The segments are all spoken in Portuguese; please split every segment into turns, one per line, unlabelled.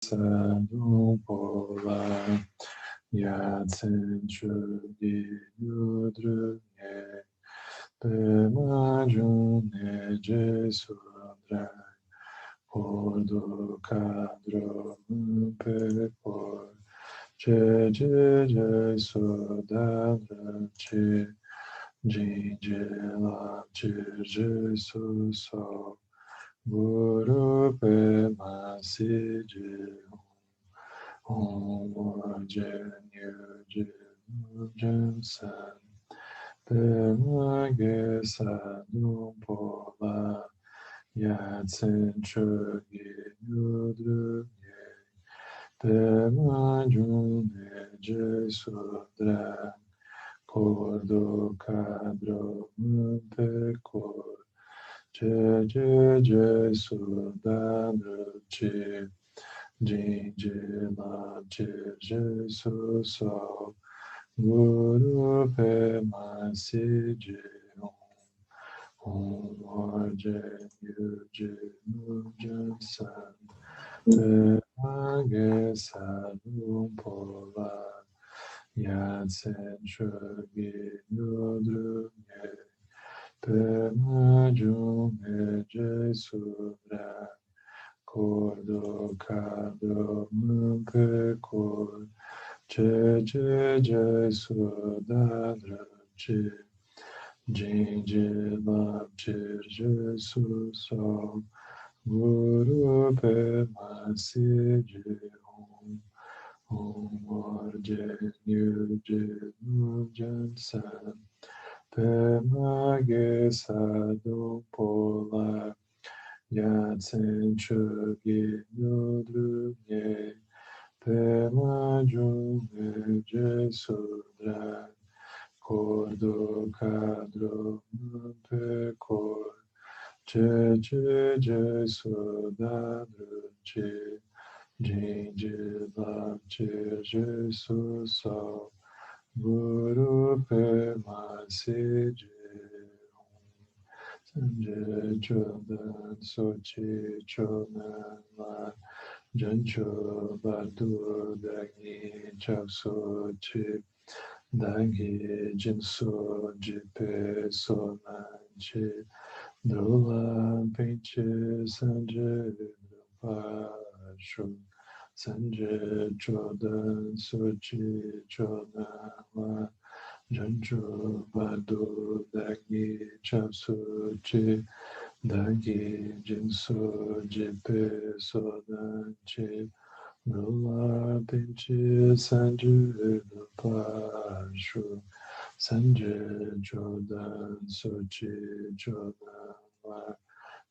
Sadhupola Yatsen Chugi Yudrunye Pemajune Jesudra Pordo Kadro Pepor Che Sudadra Che Jijela Jesuso Guru Pema Sije Om Jen Jen San Pema Gesanu Pola Yatsen Chogi Yudru Pema June Jesudra Cordo Cadro Pecor Je Sudadra Che Jijela Jesus Guru Pema Sije Om Jen San Pema Gesanu Pola Yatsen Chogi Yudru Pema June Jesudra Cordo Cadro Pecor Je Sudadra Che Jijela Jesus Guru Pema Sije Om Jen San Pema Gesadu Pola Yatsen Chogi Yudru Pema June Jesudra Cordo Cadro Pecor Je Sudadra Che Jijela Jesus Guru Pema Sije Sanje Chodan Sochi Chonan La Jancho Badu Dagi Chapso Chi Dagi Jinso Jipe Sonanchi Drula Pinche Sanje Pashu Sanje Chodan Sochi Chonan La Jancho Badu Dagi Chapso Chi Dagi Jinso Jipe Sonanchi Drula Pinche Sanje Pashu Sanje Chodan Sochi Chodan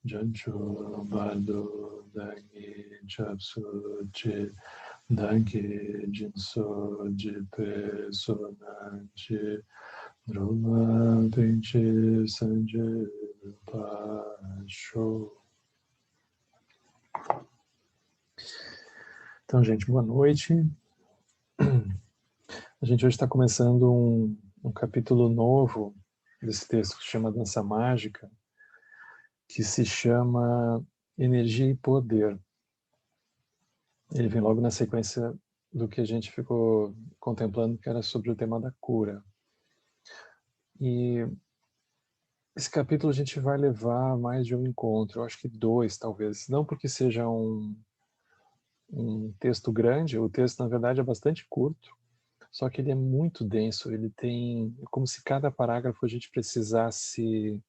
Jancho Bado Dagi Chapso Che Dagi Jinso Jipe Sonanchi Droma Pinche Sanje Pasho. Então, gente, boa noite. A gente hoje está começando um capítulo novo desse texto que se chama Dança Mágica, que se chama Energia e Poder. Ele vem logo na sequência do que a gente ficou contemplando, que era sobre o tema da cura. E esse capítulo a gente vai levar mais de um encontro, eu acho que 2 talvez, não porque seja um texto grande, o texto na verdade é bastante curto, só que ele é muito denso, ele tem, é como se cada parágrafo a gente precisasse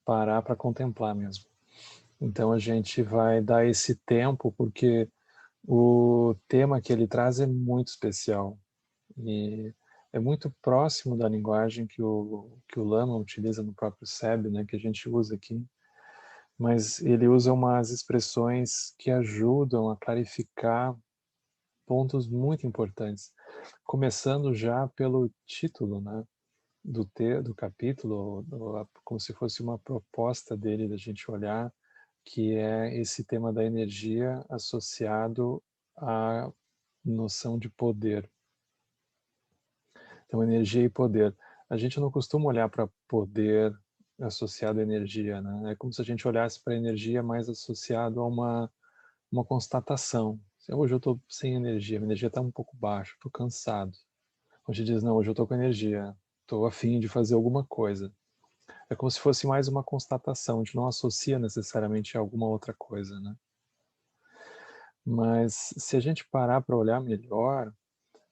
parar para contemplar mesmo. Então a gente vai dar esse tempo porque o tema que ele traz é muito especial e é muito próximo da linguagem que o Lama utiliza no próprio SEB, né, que a gente usa aqui, mas ele usa umas expressões que ajudam a clarificar pontos muito importantes, começando já pelo título, né, do capítulo, como se fosse uma proposta dele da gente olhar, que é esse tema da energia associado à noção de poder. Então, energia e poder. A gente não costuma olhar para poder associado à energia, né? É como se a gente olhasse para a energia mais associado a uma constatação, Hoje eu estou sem energia, minha energia está um pouco baixa, estou cansado. Hoje diz, não, hoje eu estou com energia, estou a fim de fazer alguma coisa. É como se fosse mais uma constatação, a gente não associa necessariamente a alguma outra coisa, né? Mas se a gente parar para olhar melhor,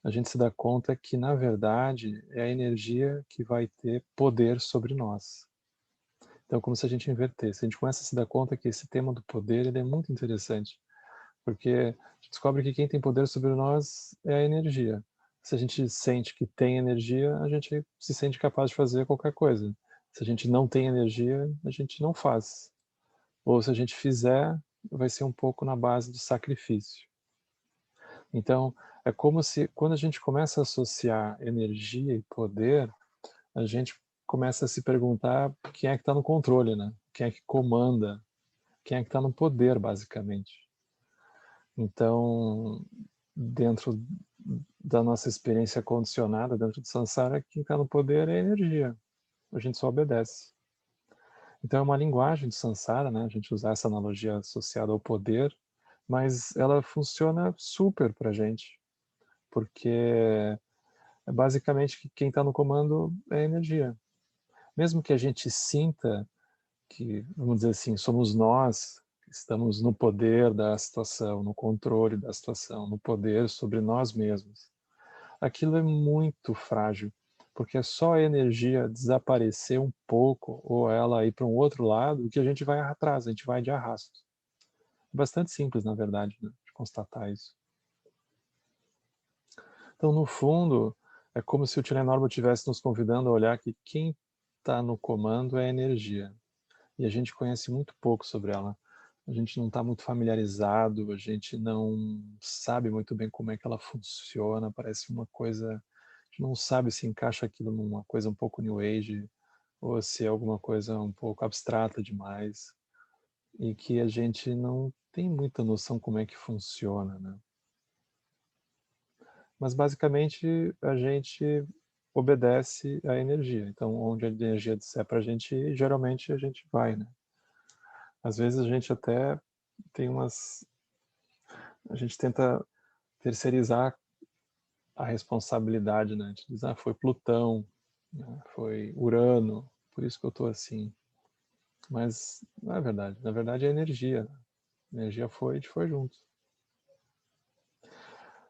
a gente se dá conta que, na verdade, é a energia que vai ter poder sobre nós. Então, como se a gente invertesse. A gente começa a se dar conta que esse tema do poder ele é muito interessante, porque a gente descobre que quem tem poder sobre nós é a energia. Se a gente sente que tem energia, a gente se sente capaz de fazer qualquer coisa. Se a gente não tem energia, a gente não faz. Ou se a gente fizer, vai ser um pouco na base do sacrifício. Então, é como se, quando a gente começa a associar energia e poder, a gente começa a se perguntar quem é que está no controle, né? Quem é que comanda, quem é que está no poder, basicamente. Então, dentro da nossa experiência condicionada, dentro do samsara, quem está no poder é a energia. A gente só obedece. Então, é uma linguagem de samsara, né? A gente usar essa analogia associada ao poder, mas ela funciona super para a gente, porque basicamente quem está no comando é a energia. Mesmo que a gente sinta que, vamos dizer assim, somos nós que estamos no poder da situação, no controle da situação, no poder sobre nós mesmos, aquilo é muito frágil, porque é só a energia desaparecer um pouco ou ela ir para um outro lado que a gente vai atrás, a gente vai de arrasto. É bastante simples, na verdade, né, de constatar isso. Então, no fundo, é como se o Tilenorba estivesse nos convidando a olhar que quem está no comando é a energia. E a gente conhece muito pouco sobre ela. A gente não está muito familiarizado, a gente não sabe muito bem como é que ela funciona, parece uma coisa... A gente não sabe se encaixa aquilo numa coisa um pouco New Age, ou se é alguma coisa um pouco abstrata demais, e que a gente não tem muita noção como é que funciona, né? Mas basicamente a gente obedece à energia. Então, onde a energia disser para a gente ir, geralmente a gente vai, né? Às vezes a gente até tem umas... A gente tenta terceirizar a responsabilidade, né? A gente diz, foi Plutão, né? Foi Urano, por isso que eu estou assim. Mas não é verdade. Na verdade é energia. A energia foi e a gente foi junto.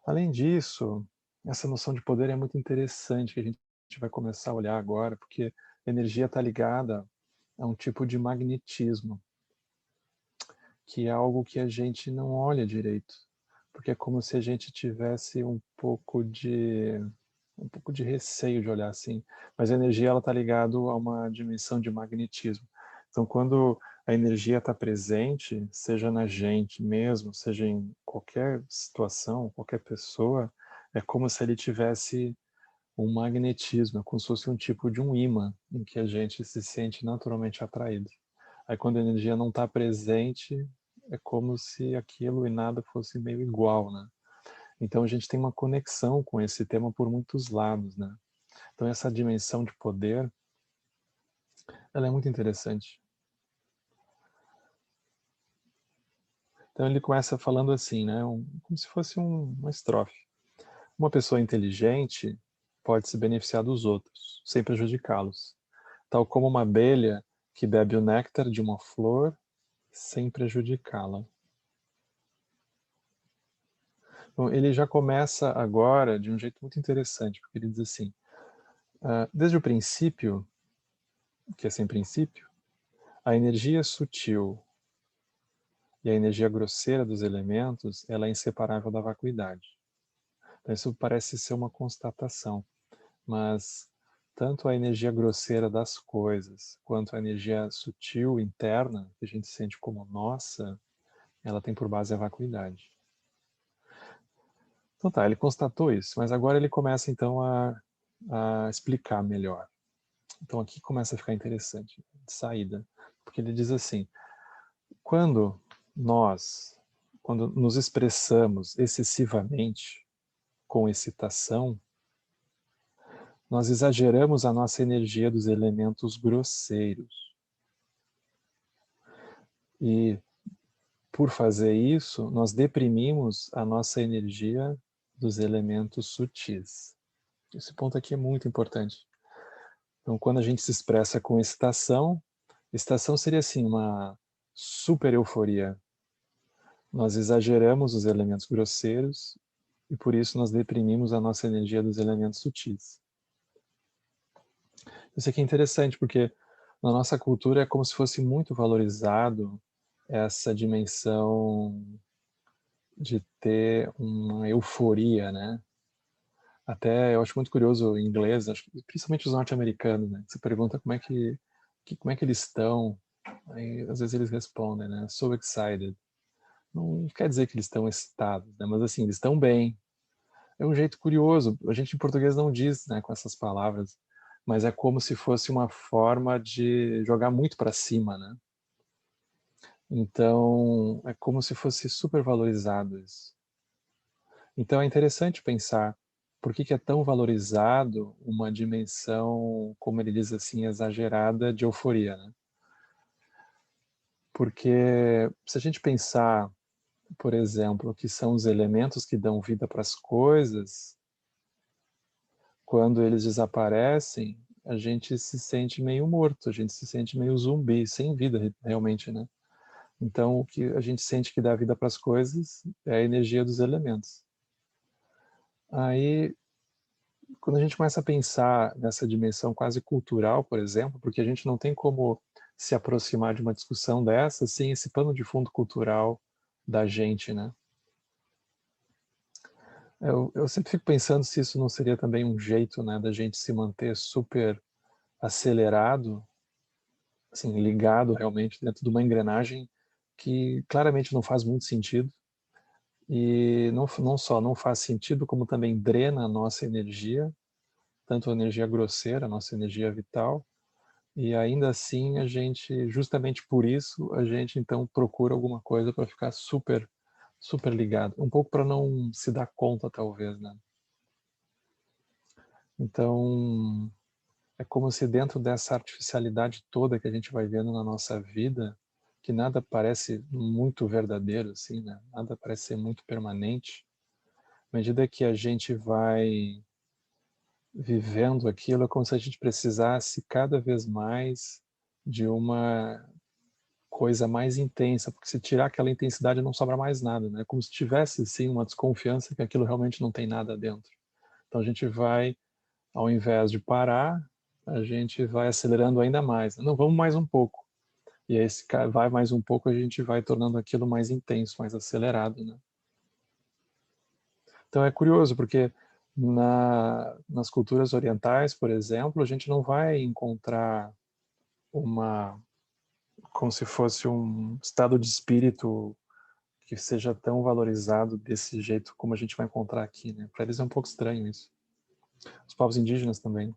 Além disso, essa noção de poder é muito interessante, que a gente vai começar a olhar agora, porque a energia está ligada a um tipo de magnetismo, que é algo que a gente não olha direito, porque é como se a gente tivesse um pouco de receio de olhar assim, mas a energia ela está ligada a uma dimensão de magnetismo. Então, quando a energia está presente, seja na gente mesmo, seja em qualquer situação, qualquer pessoa, é como se ele tivesse um magnetismo, é como se fosse um tipo de um imã em que a gente se sente naturalmente atraído. Aí quando a energia não está presente, é como se aquilo e nada fosse meio igual, né? Então a gente tem uma conexão com esse tema por muitos lados, né? Então essa dimensão de poder, ela é muito interessante. Então ele começa falando assim, né? Como se fosse uma estrofe. Uma pessoa inteligente pode se beneficiar dos outros, sem prejudicá-los, tal como uma abelha que bebe o néctar de uma flor sem prejudicá-la. Então, ele já começa agora de um jeito muito interessante, porque ele diz assim, desde o princípio, que é sem princípio, a energia sutil e a energia grosseira dos elementos, ela é inseparável da vacuidade. Então, isso parece ser uma constatação, mas tanto a energia grosseira das coisas, quanto a energia sutil interna, que a gente sente como nossa, ela tem por base a vacuidade. Então tá, ele constatou isso, mas agora ele começa então a explicar melhor. Então aqui começa a ficar interessante, de saída, porque ele diz assim, quando nos expressamos excessivamente, com excitação, nós exageramos a nossa energia dos elementos grosseiros. E por fazer isso, nós deprimimos a nossa energia dos elementos sutis. Esse ponto aqui é muito importante. Então, quando a gente se expressa com excitação seria assim, uma super euforia. Nós exageramos os elementos grosseiros e por isso nós deprimimos a nossa energia dos elementos sutis. Isso aqui é interessante porque na nossa cultura é como se fosse muito valorizado essa dimensão de ter uma euforia, né? Até eu acho muito curioso em inglês, acho que principalmente os norte-americanos, né? Você pergunta como é que eles estão, aí às vezes eles respondem, né? So excited. Não quer dizer que eles estão excitados, né? Mas assim, eles estão bem. É um jeito curioso. A gente em português não diz, né, com essas palavras, mas é como se fosse uma forma de jogar muito para cima, né? Então, é como se fosse super valorizado isso. Então é interessante pensar por que é tão valorizado uma dimensão, como ele diz assim, exagerada de euforia, né? Porque se a gente pensar, por exemplo, que são os elementos que dão vida para as coisas, quando eles desaparecem, a gente se sente meio morto, a gente se sente meio zumbi, sem vida realmente, né? Então o que a gente sente que dá vida para as coisas é a energia dos elementos. Aí quando a gente começa a pensar nessa dimensão quase cultural, por exemplo, porque a gente não tem como se aproximar de uma discussão dessa sem esse pano de fundo cultural da gente, né? Eu sempre fico pensando se isso não seria também um jeito, né, da gente se manter super acelerado, assim, ligado realmente dentro de uma engrenagem que claramente não faz muito sentido e não só não faz sentido, como também drena a nossa energia, tanto a energia grosseira, a nossa energia vital. E ainda assim, a gente, justamente por isso, a gente então procura alguma coisa para ficar super, super ligado. Um pouco para não se dar conta, talvez, né? Então, é como se dentro dessa artificialidade toda que a gente vai vendo na nossa vida, que nada parece muito verdadeiro, assim, né? Nada parece ser muito permanente. À medida que a gente vai vivendo aquilo, é como se a gente precisasse cada vez mais de uma coisa mais intensa, porque se tirar aquela intensidade não sobra mais nada, né? Como se tivesse sim uma desconfiança que aquilo realmente não tem nada dentro. Então a gente vai, ao invés de parar, a gente vai acelerando ainda mais. Não, vamos mais um pouco. E aí se vai mais um pouco, a gente vai tornando aquilo mais intenso, mais acelerado, né? Então é curioso, porque nas culturas orientais, por exemplo, a gente não vai encontrar uma como se fosse um estado de espírito que seja tão valorizado desse jeito como a gente vai encontrar aqui, né? Para eles é um pouco estranho isso. Os povos indígenas também.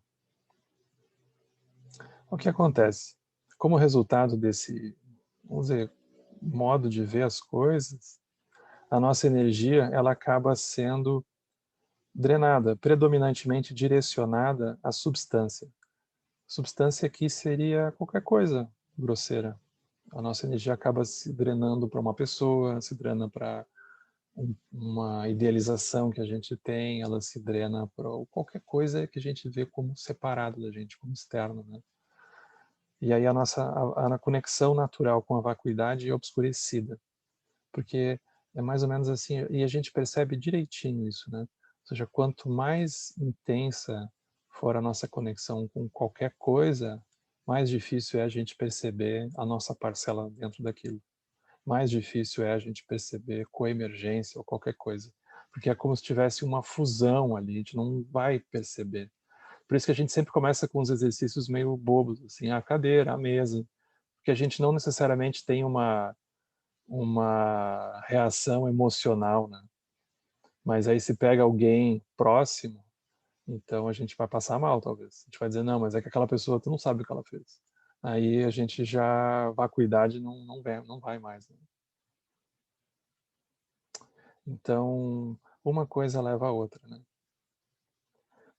O que acontece? Como resultado desse, vamos dizer, modo de ver as coisas, a nossa energia ela acaba sendo drenada, predominantemente direcionada à substância. Substância aqui seria qualquer coisa grosseira. A nossa energia acaba se drenando para uma pessoa, se drena para uma idealização que a gente tem, ela se drena para qualquer coisa que a gente vê como separado da gente, como externo, né? E aí a conexão natural com a vacuidade é obscurecida, porque é mais ou menos assim, e a gente percebe direitinho isso, né? Ou seja, quanto mais intensa for a nossa conexão com qualquer coisa, mais difícil é a gente perceber a nossa parcela dentro daquilo. Mais difícil é a gente perceber coemergência ou qualquer coisa. Porque é como se tivesse uma fusão ali, a gente não vai perceber. Por isso que a gente sempre começa com uns exercícios meio bobos, assim, a cadeira, a mesa, porque a gente não necessariamente tem uma reação emocional, né? Mas aí se pega alguém próximo, então a gente vai passar mal, talvez. A gente vai dizer, não, mas é que aquela pessoa, tu não sabe o que ela fez. Aí a gente já, vacuidade não vai mais, né? Então, uma coisa leva a outra, né?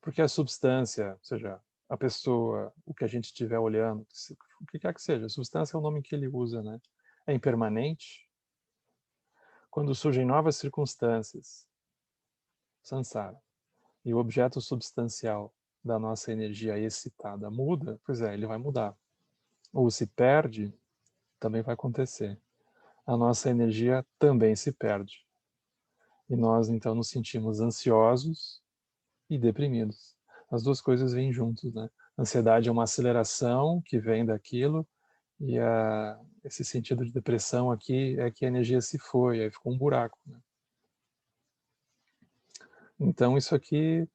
Porque a substância, ou seja, a pessoa, o que a gente estiver olhando, o que quer que seja, a substância é o nome que ele usa, né? É impermanente, quando surgem novas circunstâncias, samsara, e o objeto substancial da nossa energia excitada muda, pois é, ele vai mudar. Ou se perde, também vai acontecer. A nossa energia também se perde. E nós, então, nos sentimos ansiosos e deprimidos. As duas coisas vêm juntos, né? A ansiedade é uma aceleração que vem daquilo, e esse sentido de depressão aqui é que a energia se foi, aí ficou um buraco, né? Então, isso aqui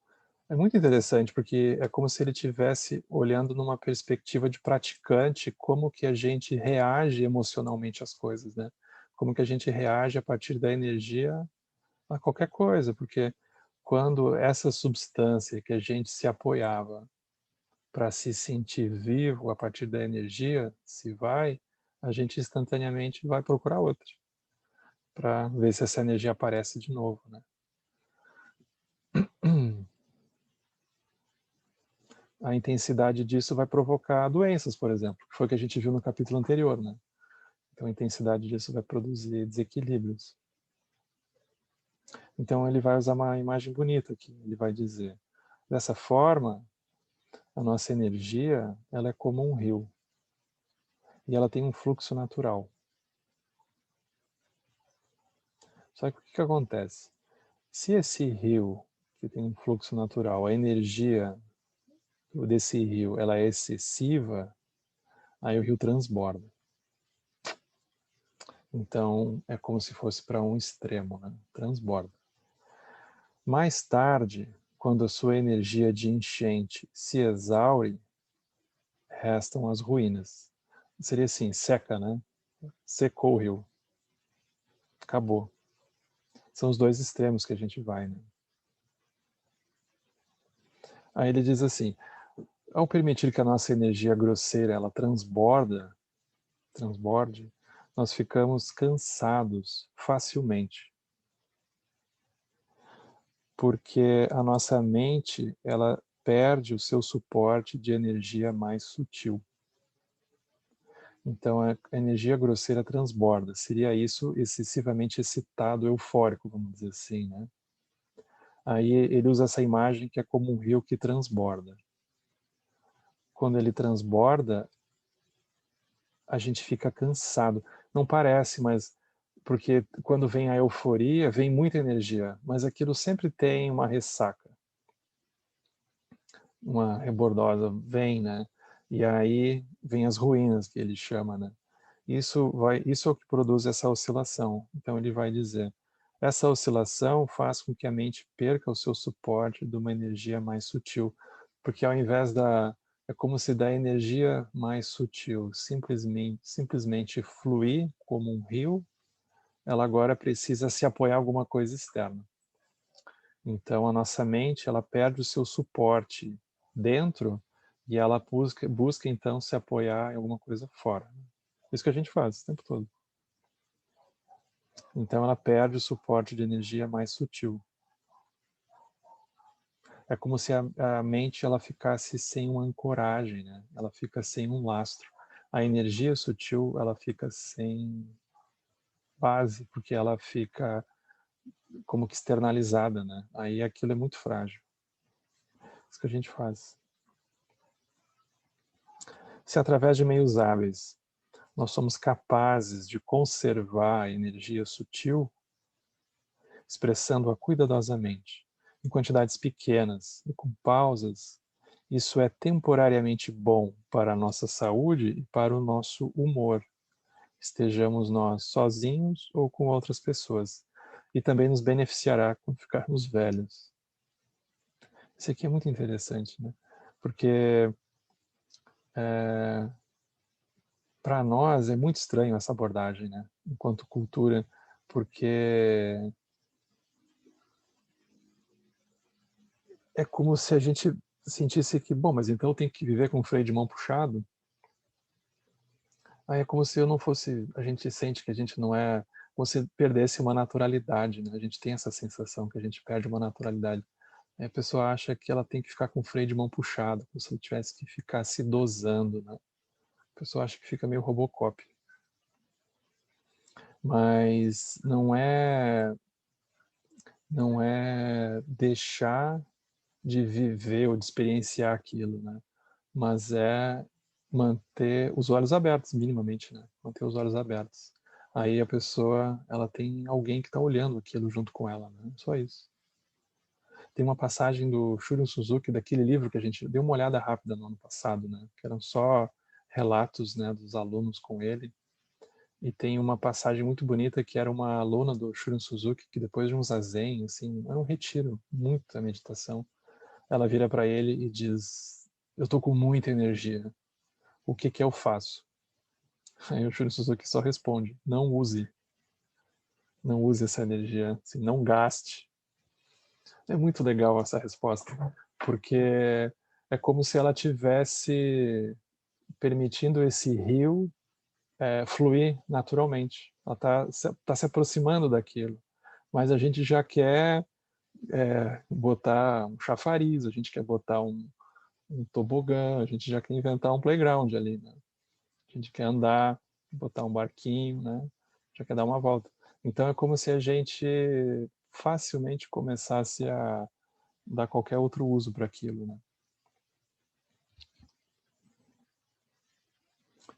é muito interessante, porque é como se ele estivesse olhando numa perspectiva de praticante, como que a gente reage emocionalmente às coisas, né? Como que a gente reage a partir da energia a qualquer coisa, porque quando essa substância que a gente se apoiava para se sentir vivo a partir da energia se vai, a gente instantaneamente vai procurar outra, para ver se essa energia aparece de novo, né? A intensidade disso vai provocar doenças, por exemplo, que foi o que a gente viu no capítulo anterior, né? Então a intensidade disso vai produzir desequilíbrios. Então ele vai usar uma imagem bonita aqui, ele vai dizer, dessa forma, a nossa energia, ela é como um rio, e ela tem um fluxo natural. Só que o que acontece? Se esse rio, que tem um fluxo natural, a energia desse rio, ela é excessiva, aí o rio transborda. Então, é como se fosse para um extremo, né? Transborda. Mais tarde, quando a sua energia de enchente se exaure, restam as ruínas. Seria assim, seca, né? Secou o rio. Acabou. São os dois extremos que a gente vai, né? Aí ele diz assim, ao permitir que a nossa energia grosseira ela transborde, nós ficamos cansados facilmente. Porque a nossa mente, ela perde o seu suporte de energia mais sutil. Então a energia grosseira transborda. Seria isso excessivamente excitado, eufórico, vamos dizer assim, né? Aí ele usa essa imagem que é como um rio que transborda. Quando ele transborda, a gente fica cansado. Não parece, mas porque quando vem a euforia, vem muita energia, mas aquilo sempre tem uma ressaca, uma rebordosa, vem, né? E aí vem as ruínas que ele chama, né? Isso é o que produz essa oscilação. Então ele vai dizer, essa oscilação faz com que a mente perca o seu suporte de uma energia mais sutil, porque ao invés é como se da energia mais sutil simplesmente fluir como um rio, ela agora precisa se apoiar em alguma coisa externa. Então a nossa mente ela perde o seu suporte dentro e ela busca então se apoiar em alguma coisa fora. Isso que a gente faz o tempo todo. Então ela perde o suporte de energia mais sutil. É como se a mente ela ficasse sem uma ancoragem, né? Ela fica sem um lastro. A energia sutil ela fica sem base, porque ela fica como que externalizada, né? Aí aquilo é muito frágil. Isso que a gente faz. Se através de meios hábeis nós somos capazes de conservar a energia sutil, expressando-a cuidadosamente, em quantidades pequenas e com pausas, isso é temporariamente bom para a nossa saúde e para o nosso humor, estejamos nós sozinhos ou com outras pessoas, e também nos beneficiará quando ficarmos velhos. Isso aqui é muito interessante, né? Porque para nós é muito estranho essa abordagem, né? Enquanto cultura, porque é como se a gente sentisse que, bom, mas então eu tenho que viver com o freio de mão puxado? Aí é como se eu não fosse, a gente sente que a gente não é, como se perdesse uma naturalidade, né? A gente tem essa sensação que a gente perde uma naturalidade. Aí a pessoa acha que ela tem que ficar com o freio de mão puxado, como se ela tivesse que ficar se dosando, né? A pessoa acha que fica meio Robocop. Mas não é deixar de viver ou de experienciar aquilo, né? Mas é manter os olhos abertos, minimamente, né? Manter os olhos abertos. Aí a pessoa, ela tem alguém que está olhando aquilo junto com ela, né? Só isso. Tem uma passagem do Shunryu Suzuki, daquele livro que a gente deu uma olhada rápida no ano passado, né? Que eram só relatos, né, dos alunos com ele. E tem uma passagem muito bonita que era uma aluna do Shunryu Suzuki que depois de um zazen, assim, era um retiro, muita meditação, ela vira para ele e diz: "Eu tô com muita energia. O que que eu faço?" Aí o Shunryu Suzuki só responde: "Não use. Não use essa energia, assim, não gaste." É muito legal essa resposta, porque é como se ela tivesse permitindo esse rio fluir naturalmente. Ela tá se aproximando daquilo, mas a gente já quer botar um chafariz, a gente quer botar um tobogã, a gente já quer inventar um playground ali, né? A gente quer andar, botar um barquinho, né? Já quer dar uma volta. Então é como se a gente facilmente começasse a dar qualquer outro uso para aquilo, né?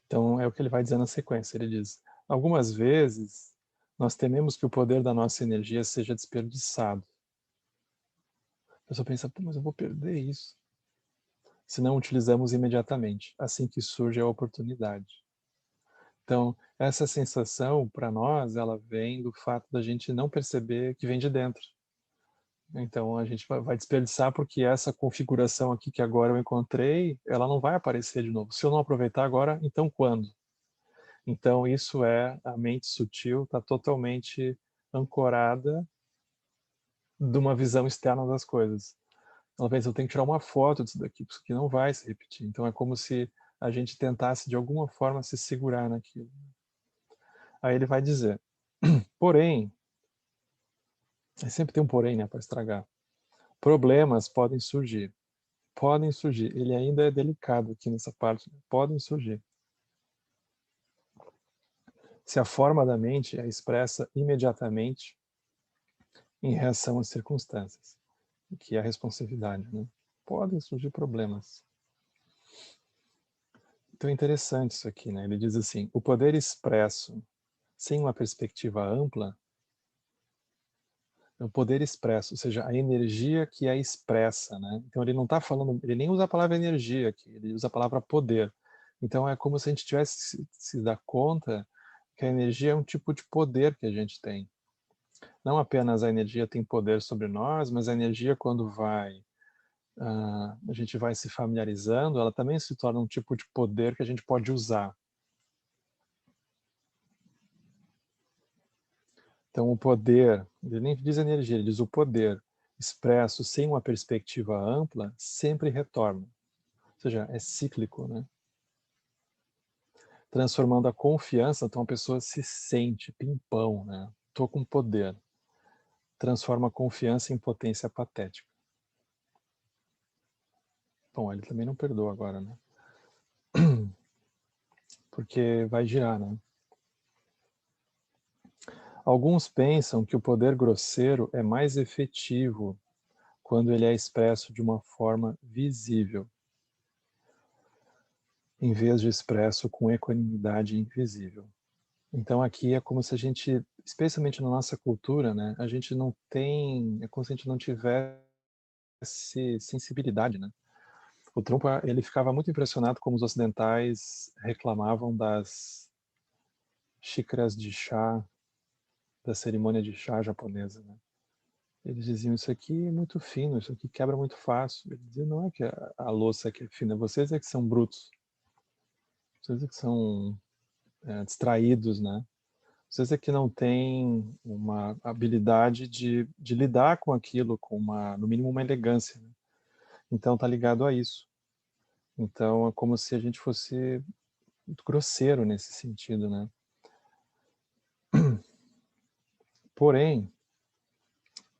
Então é o que ele vai dizer na sequência. Ele diz: algumas vezes nós tememos que o poder da nossa energia seja desperdiçado. A pessoa pensa: pô, mas eu vou perder isso se não utilizamos imediatamente, assim que surge a oportunidade. Então, essa sensação, para nós, ela vem do fato da gente não perceber que vem de dentro. Então, a gente vai desperdiçar porque essa configuração aqui que agora eu encontrei, ela não vai aparecer de novo. Se eu não aproveitar agora, então quando? Então, isso é a mente sutil, está totalmente ancorada de uma visão externa das coisas. Ela pensa: eu tenho que tirar uma foto disso daqui, porque isso aqui não vai se repetir. Então, é como se a gente tentasse, de alguma forma, se segurar naquilo. Aí ele vai dizer: porém, sempre tem um porém, né, para estragar. Problemas podem surgir. Podem surgir. Ele ainda é delicado aqui nessa parte. Podem surgir. Se a forma da mente é expressa imediatamente em reação às circunstâncias, que é a responsividade, né? Podem surgir problemas. Então é interessante isso aqui, né? Ele diz assim: o poder expresso sem uma perspectiva ampla, o poder expresso, ou seja, a energia que é expressa, né? Então ele não está falando, ele nem usa a palavra energia aqui, ele usa a palavra poder. Então é como se a gente tivesse se dar conta que a energia é um tipo de poder que a gente tem. Não apenas a energia tem poder sobre nós, mas a energia, quando a gente vai se familiarizando, ela também se torna um tipo de poder que a gente pode usar. Então, o poder, ele nem diz energia, ele diz o poder expresso sem uma perspectiva ampla sempre retorna. Ou seja, é cíclico, né? Transformando a confiança, então a pessoa se sente pimpão, né? Tô com poder. Transforma a confiança em potência patética. Bom, ele também não perdoa agora, né? Porque vai girar, né? Alguns pensam que o poder grosseiro é mais efetivo quando ele é expresso de uma forma visível, em vez de expresso com equanimidade invisível. Então aqui é como se a gente, especialmente na nossa cultura, né, a gente não tem, é como se a gente não tivesse sensibilidade, né? O Trump, ele ficava muito impressionado como os ocidentais reclamavam das xícaras de chá, da cerimônia de chá japonesa, né? Eles diziam: isso aqui é muito fino, isso aqui quebra muito fácil. Ele dizia: não é que a louça aqui é fina, vocês é que são brutos, vocês é que são distraídos, né? Vocês é que não têm uma habilidade de lidar com aquilo, com no mínimo uma elegância, né? Então tá ligado a isso. Então é como se a gente fosse muito grosseiro nesse sentido, né? Porém,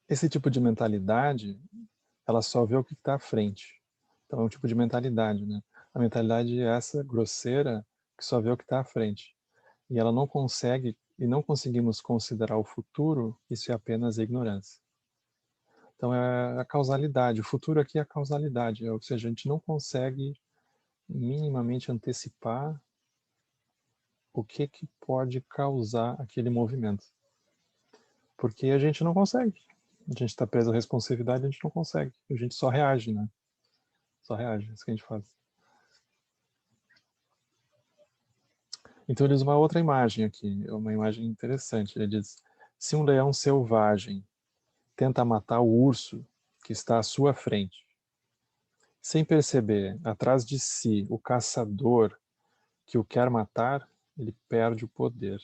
esse tipo de mentalidade, ela só vê o que está à frente. Então é um tipo de mentalidade, né? A mentalidade é essa grosseira que só vê o que está à frente. E ela não consegue e não conseguimos considerar o futuro, isso é apenas ignorância. Então é a causalidade, o futuro aqui é a causalidade, ou seja, a gente não consegue minimamente antecipar o que pode causar aquele movimento. Porque a gente não consegue. A gente está preso à responsividade, a gente não consegue. A gente só reage, né? Só reage, é isso que a gente faz. Então ele usa uma outra imagem aqui, uma imagem interessante. Ele diz, se um leão selvagem tenta matar o urso que está à sua frente, sem perceber, atrás de si, o caçador que o quer matar, ele perde o poder.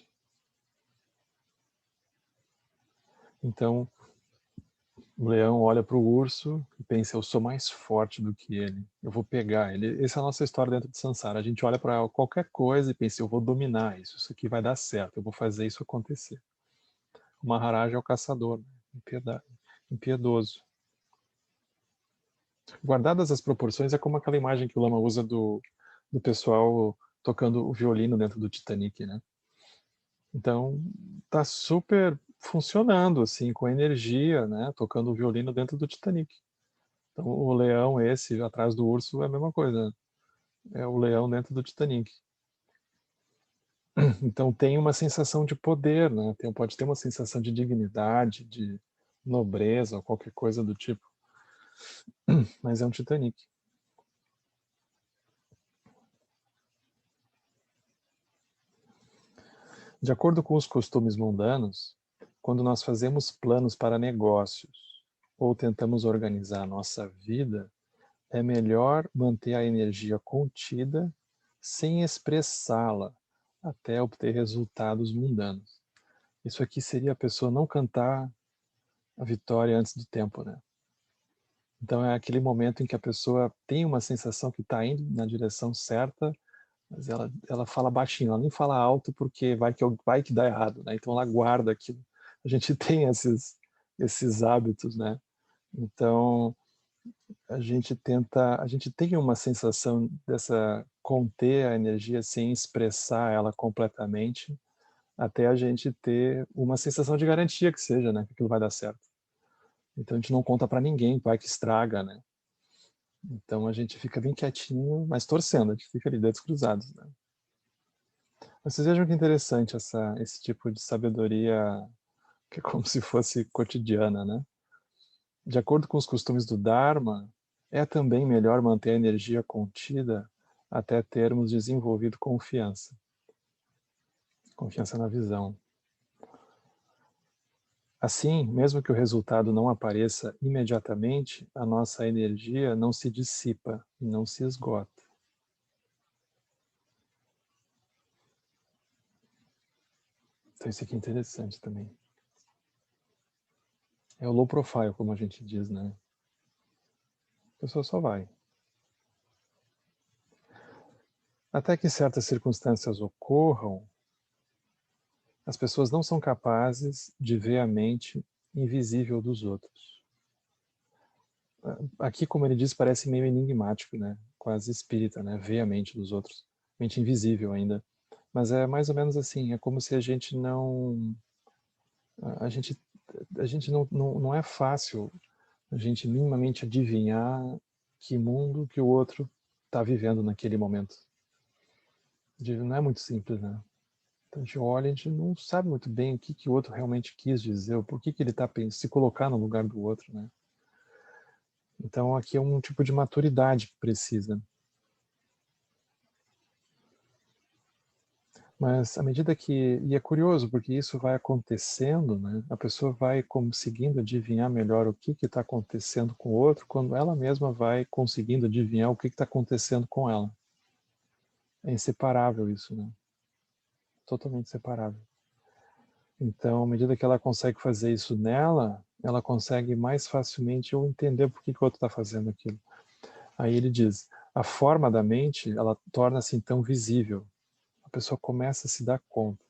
Então, o leão olha para o urso e pensa, eu sou mais forte do que ele, eu vou pegar ele. Essa é a nossa história dentro de Sansara. A gente olha para qualquer coisa e pensa, eu vou dominar isso, isso aqui vai dar certo, eu vou fazer isso acontecer. O Maharaja é o caçador, impiedoso. Guardadas as proporções, é como aquela imagem que o Lama usa do pessoal tocando o violino dentro do Titanic, né? Então, tá super funcionando, assim, com energia, né? Tocando o violino dentro do Titanic. Então, o leão esse, atrás do urso, é a mesma coisa. É o leão dentro do Titanic. Então, tem uma sensação de poder, né? Pode ter uma sensação de dignidade, de nobreza, ou qualquer coisa do tipo. Mas é um Titanic. De acordo com os costumes mundanos, quando nós fazemos planos para negócios ou tentamos organizar a nossa vida, é melhor manter a energia contida sem expressá-la até obter resultados mundanos. Isso aqui seria a pessoa não cantar a vitória antes do tempo, né? Então é aquele momento em que a pessoa tem uma sensação que está indo na direção certa, mas ela fala baixinho, ela nem fala alto porque vai que dá errado, né? Então ela guarda aquilo. A gente tem esses hábitos, né? Então a gente tem uma sensação dessa conter a energia sem expressar ela completamente, até a gente ter uma sensação de garantia que seja, né? Que aquilo vai dar certo. Então a gente não conta para ninguém, vai que estraga, né? Então a gente fica bem quietinho, mas torcendo, a gente fica ali, dedos cruzados, né? Vocês vejam que interessante esse tipo de sabedoria que é como se fosse cotidiana, né? De acordo com os costumes do Dharma, é também melhor manter a energia contida até termos desenvolvido confiança. Confiança na visão. Assim, mesmo que o resultado não apareça imediatamente, a nossa energia não se dissipa e não se esgota. Então isso aqui é interessante também. É o low profile, como a gente diz, né? A pessoa só vai. Até que certas circunstâncias ocorram, as pessoas não são capazes de ver a mente invisível dos outros. Aqui, como ele diz, parece meio enigmático, né? Quase espírita, né? Ver a mente dos outros. Mente invisível ainda. Mas é mais ou menos assim, é como se a gente não... A gente não é fácil a gente minimamente adivinhar que mundo que o outro está vivendo naquele momento. Não é muito simples, né? Então a gente olha, a gente não sabe muito bem o que o outro realmente quis dizer, ou por que ele está se colocar no lugar do outro, né? Então aqui é um tipo de maturidade que precisa. Mas à medida que... E é curioso, porque isso vai acontecendo, né? A pessoa vai conseguindo adivinhar melhor o que está acontecendo com o outro, quando ela mesma vai conseguindo adivinhar o que está acontecendo com ela. É inseparável isso, né? Totalmente separável. Então, à medida que ela consegue fazer isso nela, ela consegue mais facilmente ou entender por que o outro está fazendo aquilo. Aí ele diz, a forma da mente, ela torna-se então visível. A pessoa começa a se dar conta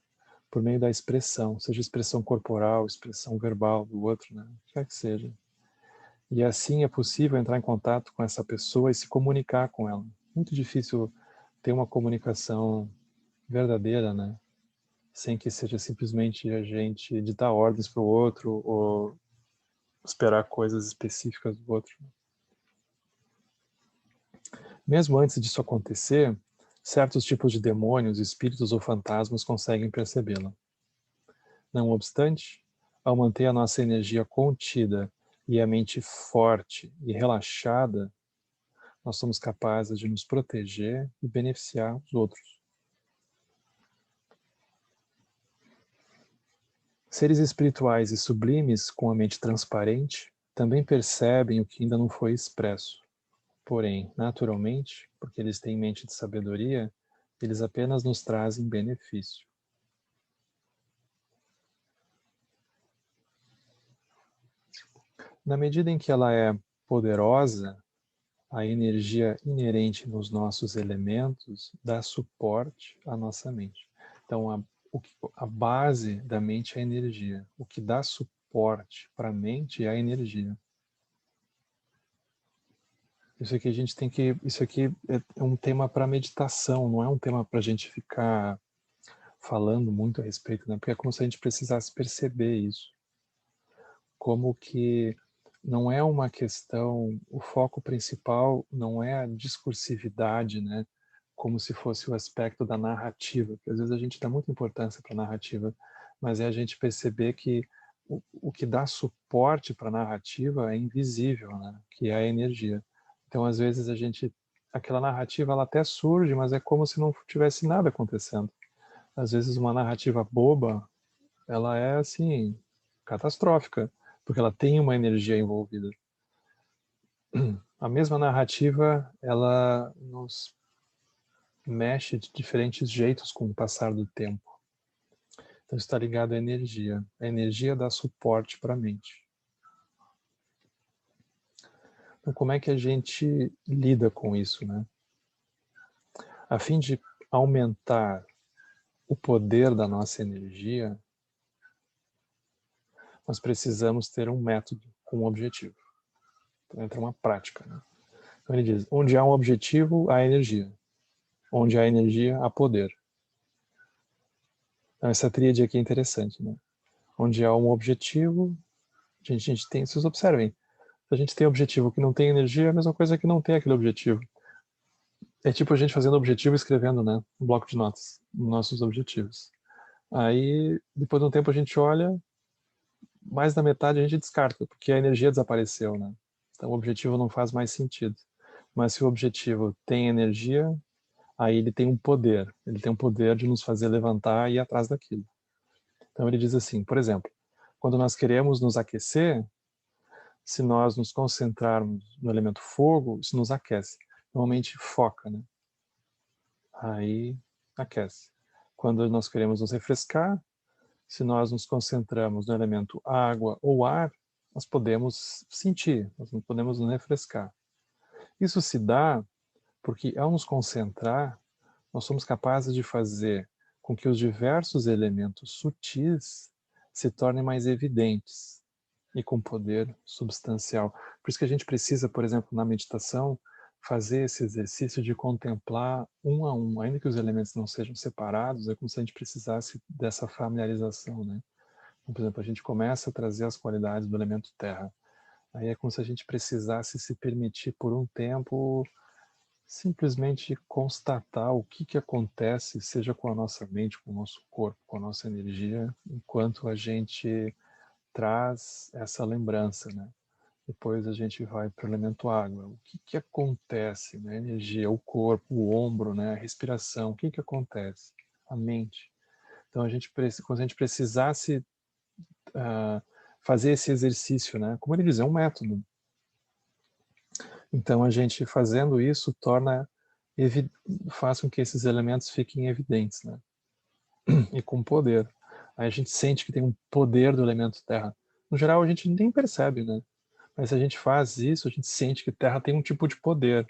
por meio da expressão, seja expressão corporal, expressão verbal do outro, né? O que quer que seja. E assim é possível entrar em contato com essa pessoa e se comunicar com ela. Muito difícil ter uma comunicação verdadeira, né? sem que seja simplesmente a gente ditar ordens para o outro ou esperar coisas específicas do outro. Mesmo antes disso acontecer, certos tipos de demônios, espíritos ou fantasmas conseguem percebê-la. Não obstante, ao manter a nossa energia contida e a mente forte e relaxada, nós somos capazes de nos proteger e beneficiar os outros. Seres espirituais e sublimes com a mente transparente também percebem o que ainda não foi expresso. Porém, naturalmente, porque eles têm mente de sabedoria, eles apenas nos trazem benefício. Na medida em que ela é poderosa, a energia inerente nos nossos elementos dá suporte à nossa mente. Então, a base da mente é a energia. O que dá suporte para a mente é a energia. Isso aqui a gente tem que. Isso aqui é um tema para meditação, não é um tema para a gente ficar falando muito a respeito, né? Porque é como se a gente precisasse perceber isso. Como que não é uma questão, o foco principal não é a discursividade, né? Como se fosse o aspecto da narrativa, que às vezes a gente dá muita importância para a narrativa, mas é a gente perceber que o que dá suporte para a narrativa é invisível, né? Que é a energia. Então, às vezes aquela narrativa ela até surge, mas é como se não tivesse nada acontecendo. Às vezes uma narrativa boba, ela é assim catastrófica, porque ela tem uma energia envolvida. A mesma narrativa, ela nos mexe de diferentes jeitos com o passar do tempo. Então está ligado à energia. A energia dá suporte para a mente. Então como é que a gente lida com isso, né? A fim de aumentar o poder da nossa energia, nós precisamos ter um método com um objetivo. Então entra uma prática, né? Então ele diz, onde há um objetivo, há energia. Onde há energia, há poder. Então, essa tríade aqui é interessante, né? Onde há um objetivo, a gente tem, vocês observem, se a gente tem objetivo que não tem energia, é a mesma coisa que não tem aquele objetivo. É tipo a gente fazendo objetivo e escrevendo, né? Um bloco de notas, nossos objetivos. Aí, depois de um tempo, a gente olha, mais da metade a gente descarta, porque a energia desapareceu, né? Então o objetivo não faz mais sentido. Mas se o objetivo tem energia, aí ele tem um poder. Ele tem um poder de nos fazer levantar e ir atrás daquilo. Então ele diz assim, por exemplo, quando nós queremos nos aquecer, se nós nos concentrarmos no elemento fogo, isso nos aquece. Normalmente foca, né? Aí aquece. Quando nós queremos nos refrescar, se nós nos concentramos no elemento água ou ar, nós podemos sentir, nós não podemos nos refrescar. Isso se dá porque, ao nos concentrar, nós somos capazes de fazer com que os diversos elementos sutis se tornem mais evidentes e com poder substancial. Por isso que a gente precisa, por exemplo, na meditação, fazer esse exercício de contemplar um a um, ainda que os elementos não sejam separados, é como se a gente precisasse dessa familiarização, né? Então, por exemplo, a gente começa a trazer as qualidades do elemento terra. Aí é como se a gente precisasse se permitir por um tempo simplesmente constatar o que acontece, seja com a nossa mente, com o nosso corpo, com a nossa energia, enquanto a gente traz essa lembrança, né? Depois a gente vai para o elemento água. O que acontece, né? A energia, o corpo, o ombro, né? A respiração. O que acontece? A mente. Então, quando a gente precisasse fazer esse exercício, né? Como ele diz, é um método. Então, a gente fazendo isso faz com que esses elementos fiquem evidentes, né? E com poder. Aí a gente sente que tem um poder do elemento terra. No geral, a gente nem percebe, né? Mas se a gente faz isso, a gente sente que terra tem um tipo de poder.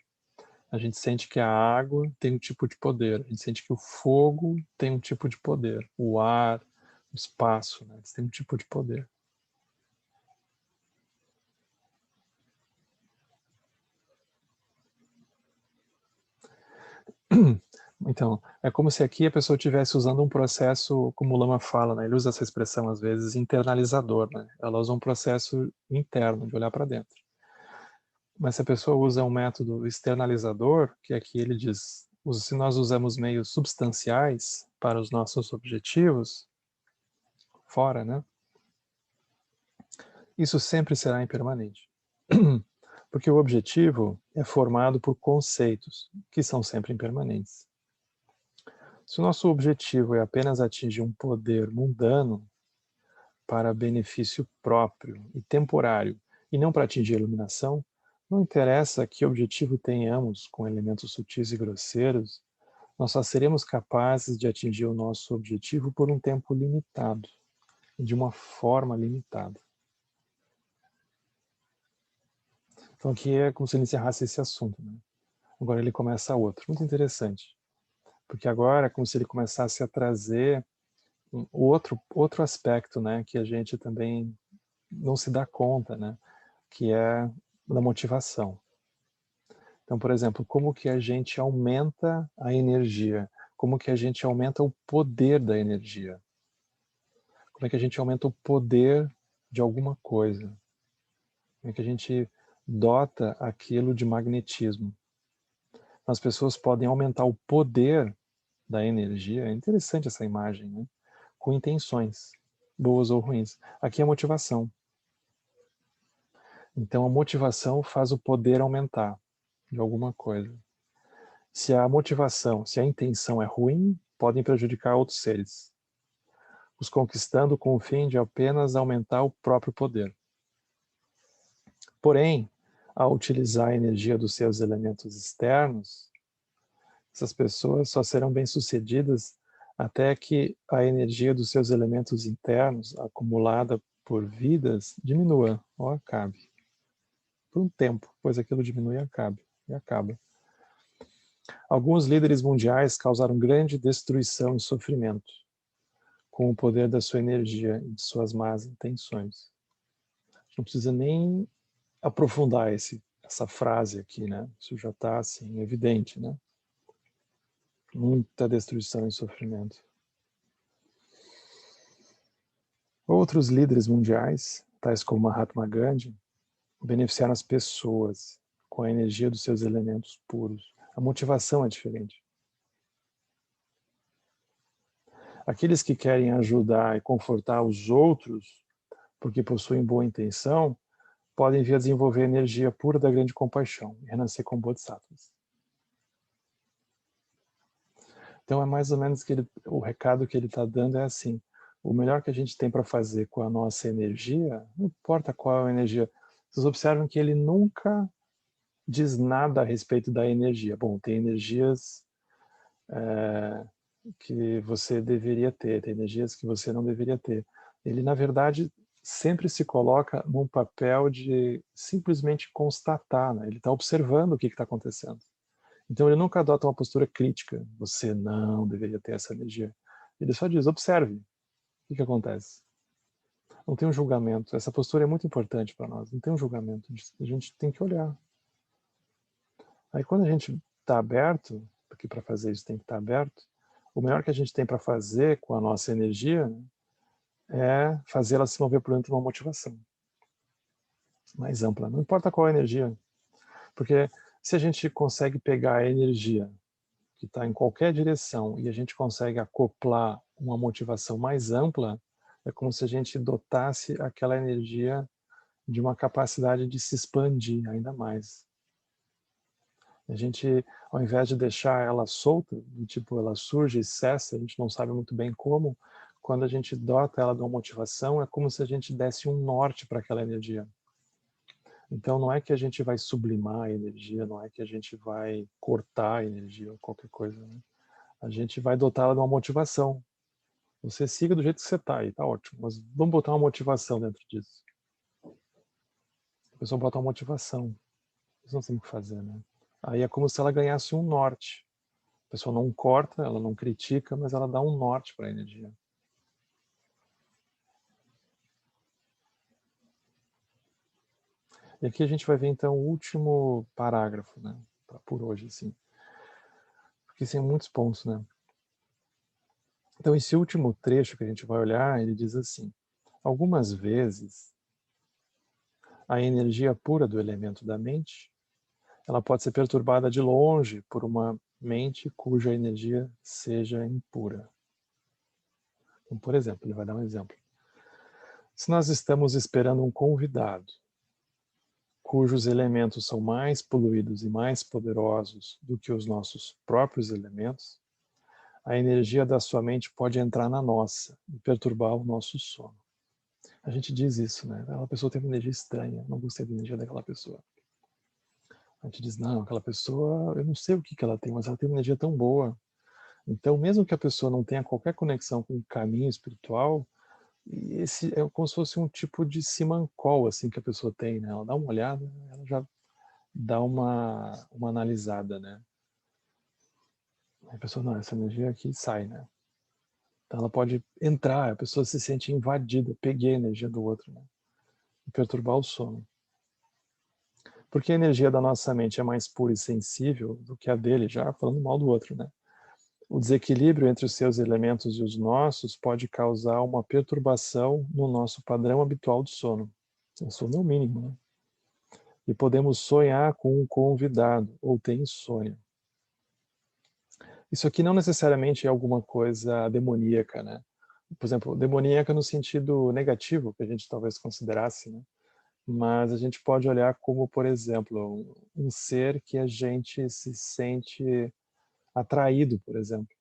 A gente sente que a água tem um tipo de poder. A gente sente que o fogo tem um tipo de poder. O ar, o espaço, né? Eles têm um tipo de poder. Então, é como se aqui a pessoa estivesse usando um processo, como o Lama fala, né? Ele usa essa expressão às vezes, internalizador, né? Ela usa um processo interno, de olhar para dentro. Mas se a pessoa usa um método externalizador, que aqui ele diz, se nós usamos meios substanciais para os nossos objetivos, fora, né? Isso sempre será impermanente. Porque o objetivo é formado por conceitos, que são sempre impermanentes. Se o nosso objetivo é apenas atingir um poder mundano para benefício próprio e temporário, e não para atingir a iluminação, não interessa que objetivo tenhamos com elementos sutis e grosseiros, nós só seremos capazes de atingir o nosso objetivo por um tempo limitado, de uma forma limitada. Então aqui é como se ele encerrasse esse assunto, né? Agora ele começa outro, muito interessante, porque agora é como se ele começasse a trazer outro aspecto, né, que a gente também não se dá conta, né, que é da motivação. Então, por exemplo, como que a gente aumenta a energia? Como que a gente aumenta o poder da energia? Como é que a gente aumenta o poder de alguma coisa? Como é que a gente dota aquilo de magnetismo? As pessoas podem aumentar o poder da energia, é interessante essa imagem, né? Com intenções, boas ou ruins. Aqui é a motivação. Então a motivação faz o poder aumentar de alguma coisa. Se a motivação, se a intenção é ruim, podem prejudicar outros seres, os conquistando com o fim de apenas aumentar o próprio poder. Porém, ao utilizar a energia dos seus elementos externos, essas pessoas só serão bem-sucedidas até que a energia dos seus elementos internos, acumulada por vidas, diminua ou acabe. Por um tempo, pois aquilo diminui e acaba. Alguns líderes mundiais causaram grande destruição e sofrimento com o poder da sua energia e de suas más intenções. Não precisa nem aprofundar essa frase aqui, né? Isso já está assim evidente, né? Muita destruição e sofrimento. Outros líderes mundiais, tais como Mahatma Gandhi, beneficiaram as pessoas com a energia dos seus elementos puros. A motivação é diferente. Aqueles que querem ajudar e confortar os outros, porque possuem boa intenção, podem vir a desenvolver a energia pura da grande compaixão e renascer como bodhisattvas. Então é mais ou menos que o recado que ele está dando é assim: o melhor que a gente tem para fazer com a nossa energia, não importa qual é a energia, vocês observam que ele nunca diz nada a respeito da energia. Bom, tem energias que você deveria ter, tem energias que você não deveria ter. Ele, na verdade, sempre se coloca num papel de simplesmente constatar, né? Ele está observando o que está acontecendo. Então ele nunca adota uma postura crítica. Você não deveria ter essa energia. Ele só diz, observe o que acontece. Não tem um julgamento. Essa postura é muito importante para nós. Não tem um julgamento. A gente tem que olhar. Aí quando a gente está aberto, porque para fazer isso tem que estar aberto, o melhor que a gente tem para fazer com a nossa energia é fazê-la se mover por dentro de uma motivação mais ampla. Não importa qual a energia. Porque se a gente consegue pegar a energia que está em qualquer direção e a gente consegue acoplar uma motivação mais ampla, é como se a gente dotasse aquela energia de uma capacidade de se expandir ainda mais. A gente, ao invés de deixar ela solta, tipo, ela surge e cessa, a gente não sabe muito bem como, quando a gente dota ela de uma motivação, é como se a gente desse um norte para aquela energia. Então não é que a gente vai sublimar a energia, não é que a gente vai cortar a energia ou qualquer coisa, né? A gente vai dotá-la de uma motivação. Você siga do jeito que você está aí, tá ótimo, mas vamos botar uma motivação dentro disso. A pessoa bota uma motivação, isso não tem o que fazer, né? Aí é como se ela ganhasse um norte. A pessoa não corta, ela não critica, mas ela dá um norte para a energia. E aqui a gente vai ver então o último parágrafo, né, por hoje, assim. porque tem muitos pontos, né? Então, esse último trecho que a gente vai olhar, ele diz assim: algumas vezes, a energia pura do elemento da mente, ela pode ser perturbada de longe por uma mente cuja energia seja impura. Então, por exemplo, ele vai dar um exemplo. Se nós estamos esperando um convidado, cujos elementos são mais poluídos e mais poderosos do que os nossos próprios elementos, a energia da sua mente pode entrar na nossa e perturbar o nosso sono. A gente diz isso, né? Aquela pessoa tem uma energia estranha, não gostei da energia daquela pessoa. A gente diz, não, aquela pessoa, eu não sei o que ela tem, mas ela tem uma energia tão boa. Então, mesmo que a pessoa não tenha qualquer conexão com o caminho espiritual, esse é como se fosse um tipo de simancol, assim, que a pessoa tem, né? Ela dá uma olhada, ela já dá uma analisada, né? A pessoa, não, essa energia aqui sai, né? Então ela pode entrar, a pessoa se sente invadida, peguei a energia do outro, né? E perturbar o sono. Porque a energia da nossa mente é mais pura e sensível do que a dele, já falando mal do outro, né? O desequilíbrio entre os seus elementos e os nossos pode causar uma perturbação no nosso padrão habitual de sono. O sono é o mínimo, né? E podemos sonhar com um convidado ou ter insônia. Isso aqui não necessariamente é alguma coisa demoníaca, né? Por exemplo, demoníaca no sentido negativo, que a gente talvez considerasse, né? Mas a gente pode olhar como, por exemplo, um ser que a gente se sente atraído, por exemplo.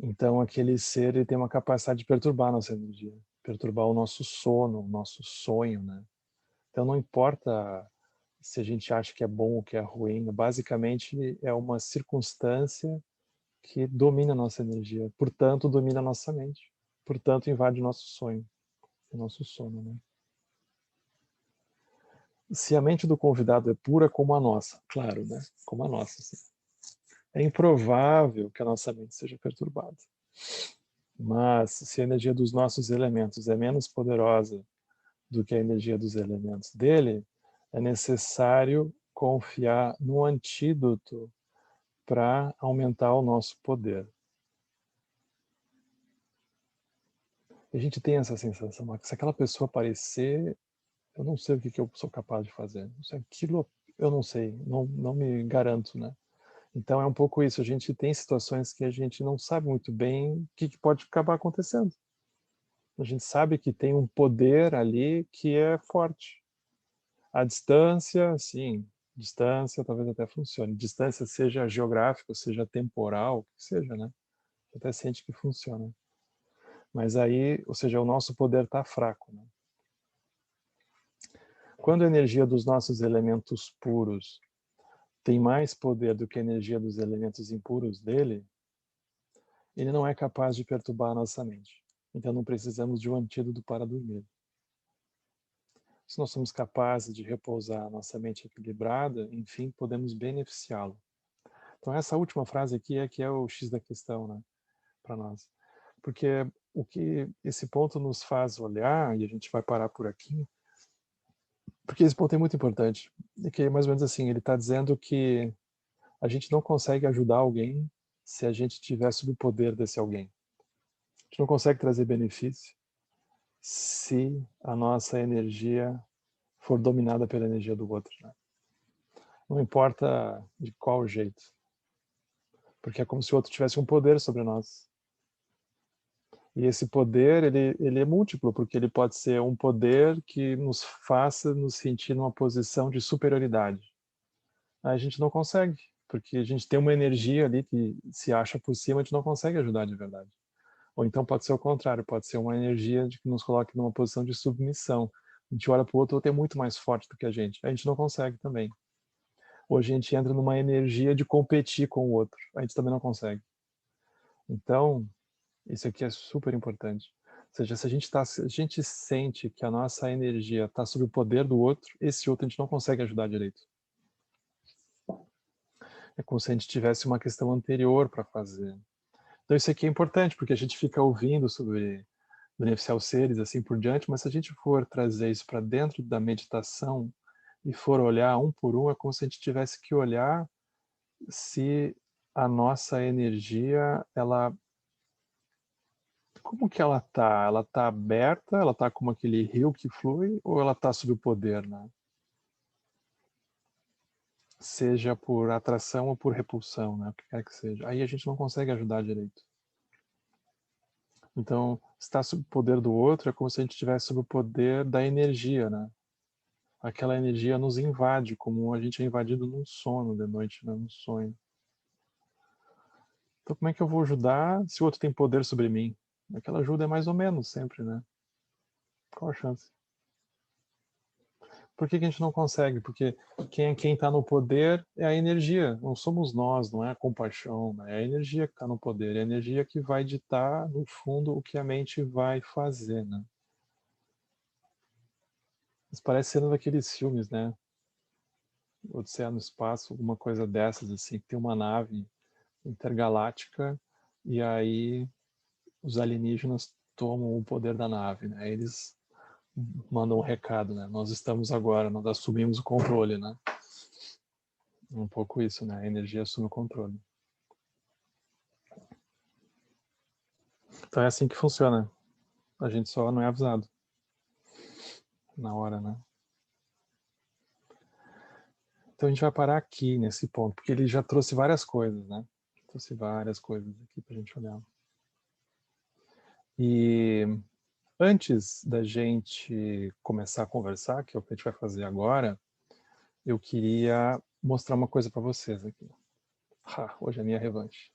Então, aquele ser ele tem uma capacidade de perturbar a nossa energia, perturbar o nosso sono, o nosso sonho, né? Então, não importa se a gente acha que é bom ou que é ruim, basicamente é uma circunstância que domina a nossa energia, portanto, domina a nossa mente, portanto, invade o nosso sonho, o nosso sono, né? Se a mente do convidado é pura como a nossa, claro, né? Como a nossa, sim. É improvável que a nossa mente seja perturbada. Mas se a energia dos nossos elementos é menos poderosa do que a energia dos elementos dele, é necessário confiar no antídoto para aumentar o nosso poder. A gente tem essa sensação, que se aquela pessoa aparecer, eu não sei o que eu sou capaz de fazer. Aquilo eu não sei, não me garanto, né? Então é um pouco isso, a gente tem situações que a gente não sabe muito bem o que pode acabar acontecendo. A gente sabe que tem um poder ali que é forte. A distância, sim, distância talvez até funcione. Distância seja geográfica, seja temporal, que seja, né? Você até sente que funciona. Mas aí, ou seja, o nosso poder está fraco, né? Quando a energia dos nossos elementos puros tem mais poder do que a energia dos elementos impuros dele, ele não é capaz de perturbar a nossa mente. Então não precisamos de um antídoto para dormir. Se nós somos capazes de repousar a nossa mente equilibrada, enfim, podemos beneficiá-lo. Então essa última frase aqui é que é o X da questão, né, para nós. Porque o que esse ponto nos faz olhar, e a gente vai parar por aqui, porque esse ponto é muito importante, é que mais ou menos assim, ele está dizendo que a gente não consegue ajudar alguém se a gente estiver sob o poder desse alguém. A gente não consegue trazer benefício se a nossa energia for dominada pela energia do outro, né? Não importa de qual jeito, porque é como se o outro tivesse um poder sobre nós. E esse poder, ele é múltiplo, porque ele pode ser um poder que nos faça nos sentir numa posição de superioridade. Aí a gente não consegue, porque a gente tem uma energia ali que se acha por cima, a gente não consegue ajudar de verdade. Ou então pode ser o contrário, pode ser uma energia de que nos coloque numa posição de submissão. A gente olha para o outro é muito mais forte do que a gente não consegue também. Ou a gente entra numa energia de competir com o outro, a gente também não consegue. Então, isso aqui é super importante. Ou seja, se a gente sente que a nossa energia está sob o poder do outro, esse outro a gente não consegue ajudar direito. É como se a gente tivesse uma questão anterior para fazer. Então isso aqui é importante, porque a gente fica ouvindo sobre beneficiar os seres, assim por diante, mas se a gente for trazer isso para dentro da meditação e for olhar um por um, é como se a gente tivesse que olhar se a nossa energia, ela... Como que ela tá? Ela tá aberta? Ela tá como aquele rio que flui? Ou ela tá sob o poder, né? Seja por atração ou por repulsão, né? O que quer que seja. Aí a gente não consegue ajudar direito. Então, estar sob o poder do outro é como se a gente estivesse sob o poder da energia, né? Aquela energia nos invade, como a gente é invadido num sono de noite, né? Num sonho. Então, como é que eu vou ajudar se o outro tem poder sobre mim? Aquela ajuda é mais ou menos sempre, né? Qual a chance? Por que que a gente não consegue? Porque quem está no poder é a energia, não somos nós, não é a compaixão, né? É a energia que está no poder, é a energia que vai ditar, no fundo, o que a mente vai fazer, né? Mas parece cena daqueles filmes, né? Odisseia no Espaço, alguma coisa dessas, assim, que tem uma nave intergaláctica e aí os alienígenas tomam o poder da nave, né? Eles mandam um recado, né? Nós estamos agora, nós assumimos o controle, né? Um pouco isso, né? A energia assume o controle. Então é assim que funciona. A gente só não é avisado na hora, né? Então a gente vai parar aqui nesse ponto, porque ele já trouxe várias coisas, né? Trouxe várias coisas aqui pra gente olhar. E antes da gente começar a conversar, que é o que a gente vai fazer agora, eu queria mostrar uma coisa para vocês aqui. Hoje é a minha revanche.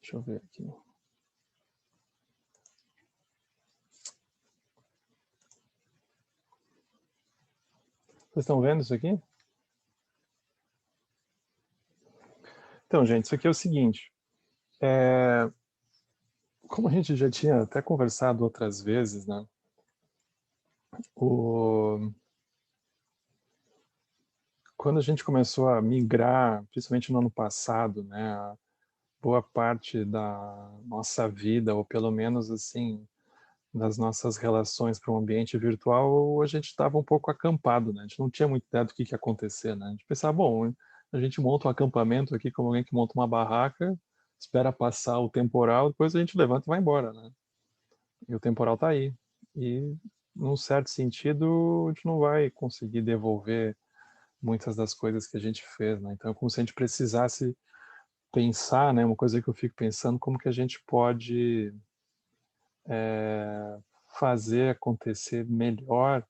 Deixa eu ver aqui. Vocês estão vendo isso aqui? Então, gente, isso aqui é o seguinte. Como a gente já tinha até conversado outras vezes, né? Quando a gente começou a migrar, principalmente no ano passado, né? Boa parte da nossa vida, ou pelo menos assim, das nossas relações para um ambiente virtual, a gente estava um pouco acampado, né? A gente não tinha muita ideia do que ia acontecer, né? A gente pensava, bom, a gente monta um acampamento aqui como alguém que monta uma barraca, espera passar o temporal, depois a gente levanta e vai embora, né? E o temporal está aí. E, num certo sentido, a gente não vai conseguir devolver muitas das coisas que a gente fez, né? Então é como se a gente precisasse pensar, né? Uma coisa que eu fico pensando, como que a gente pode fazer acontecer melhor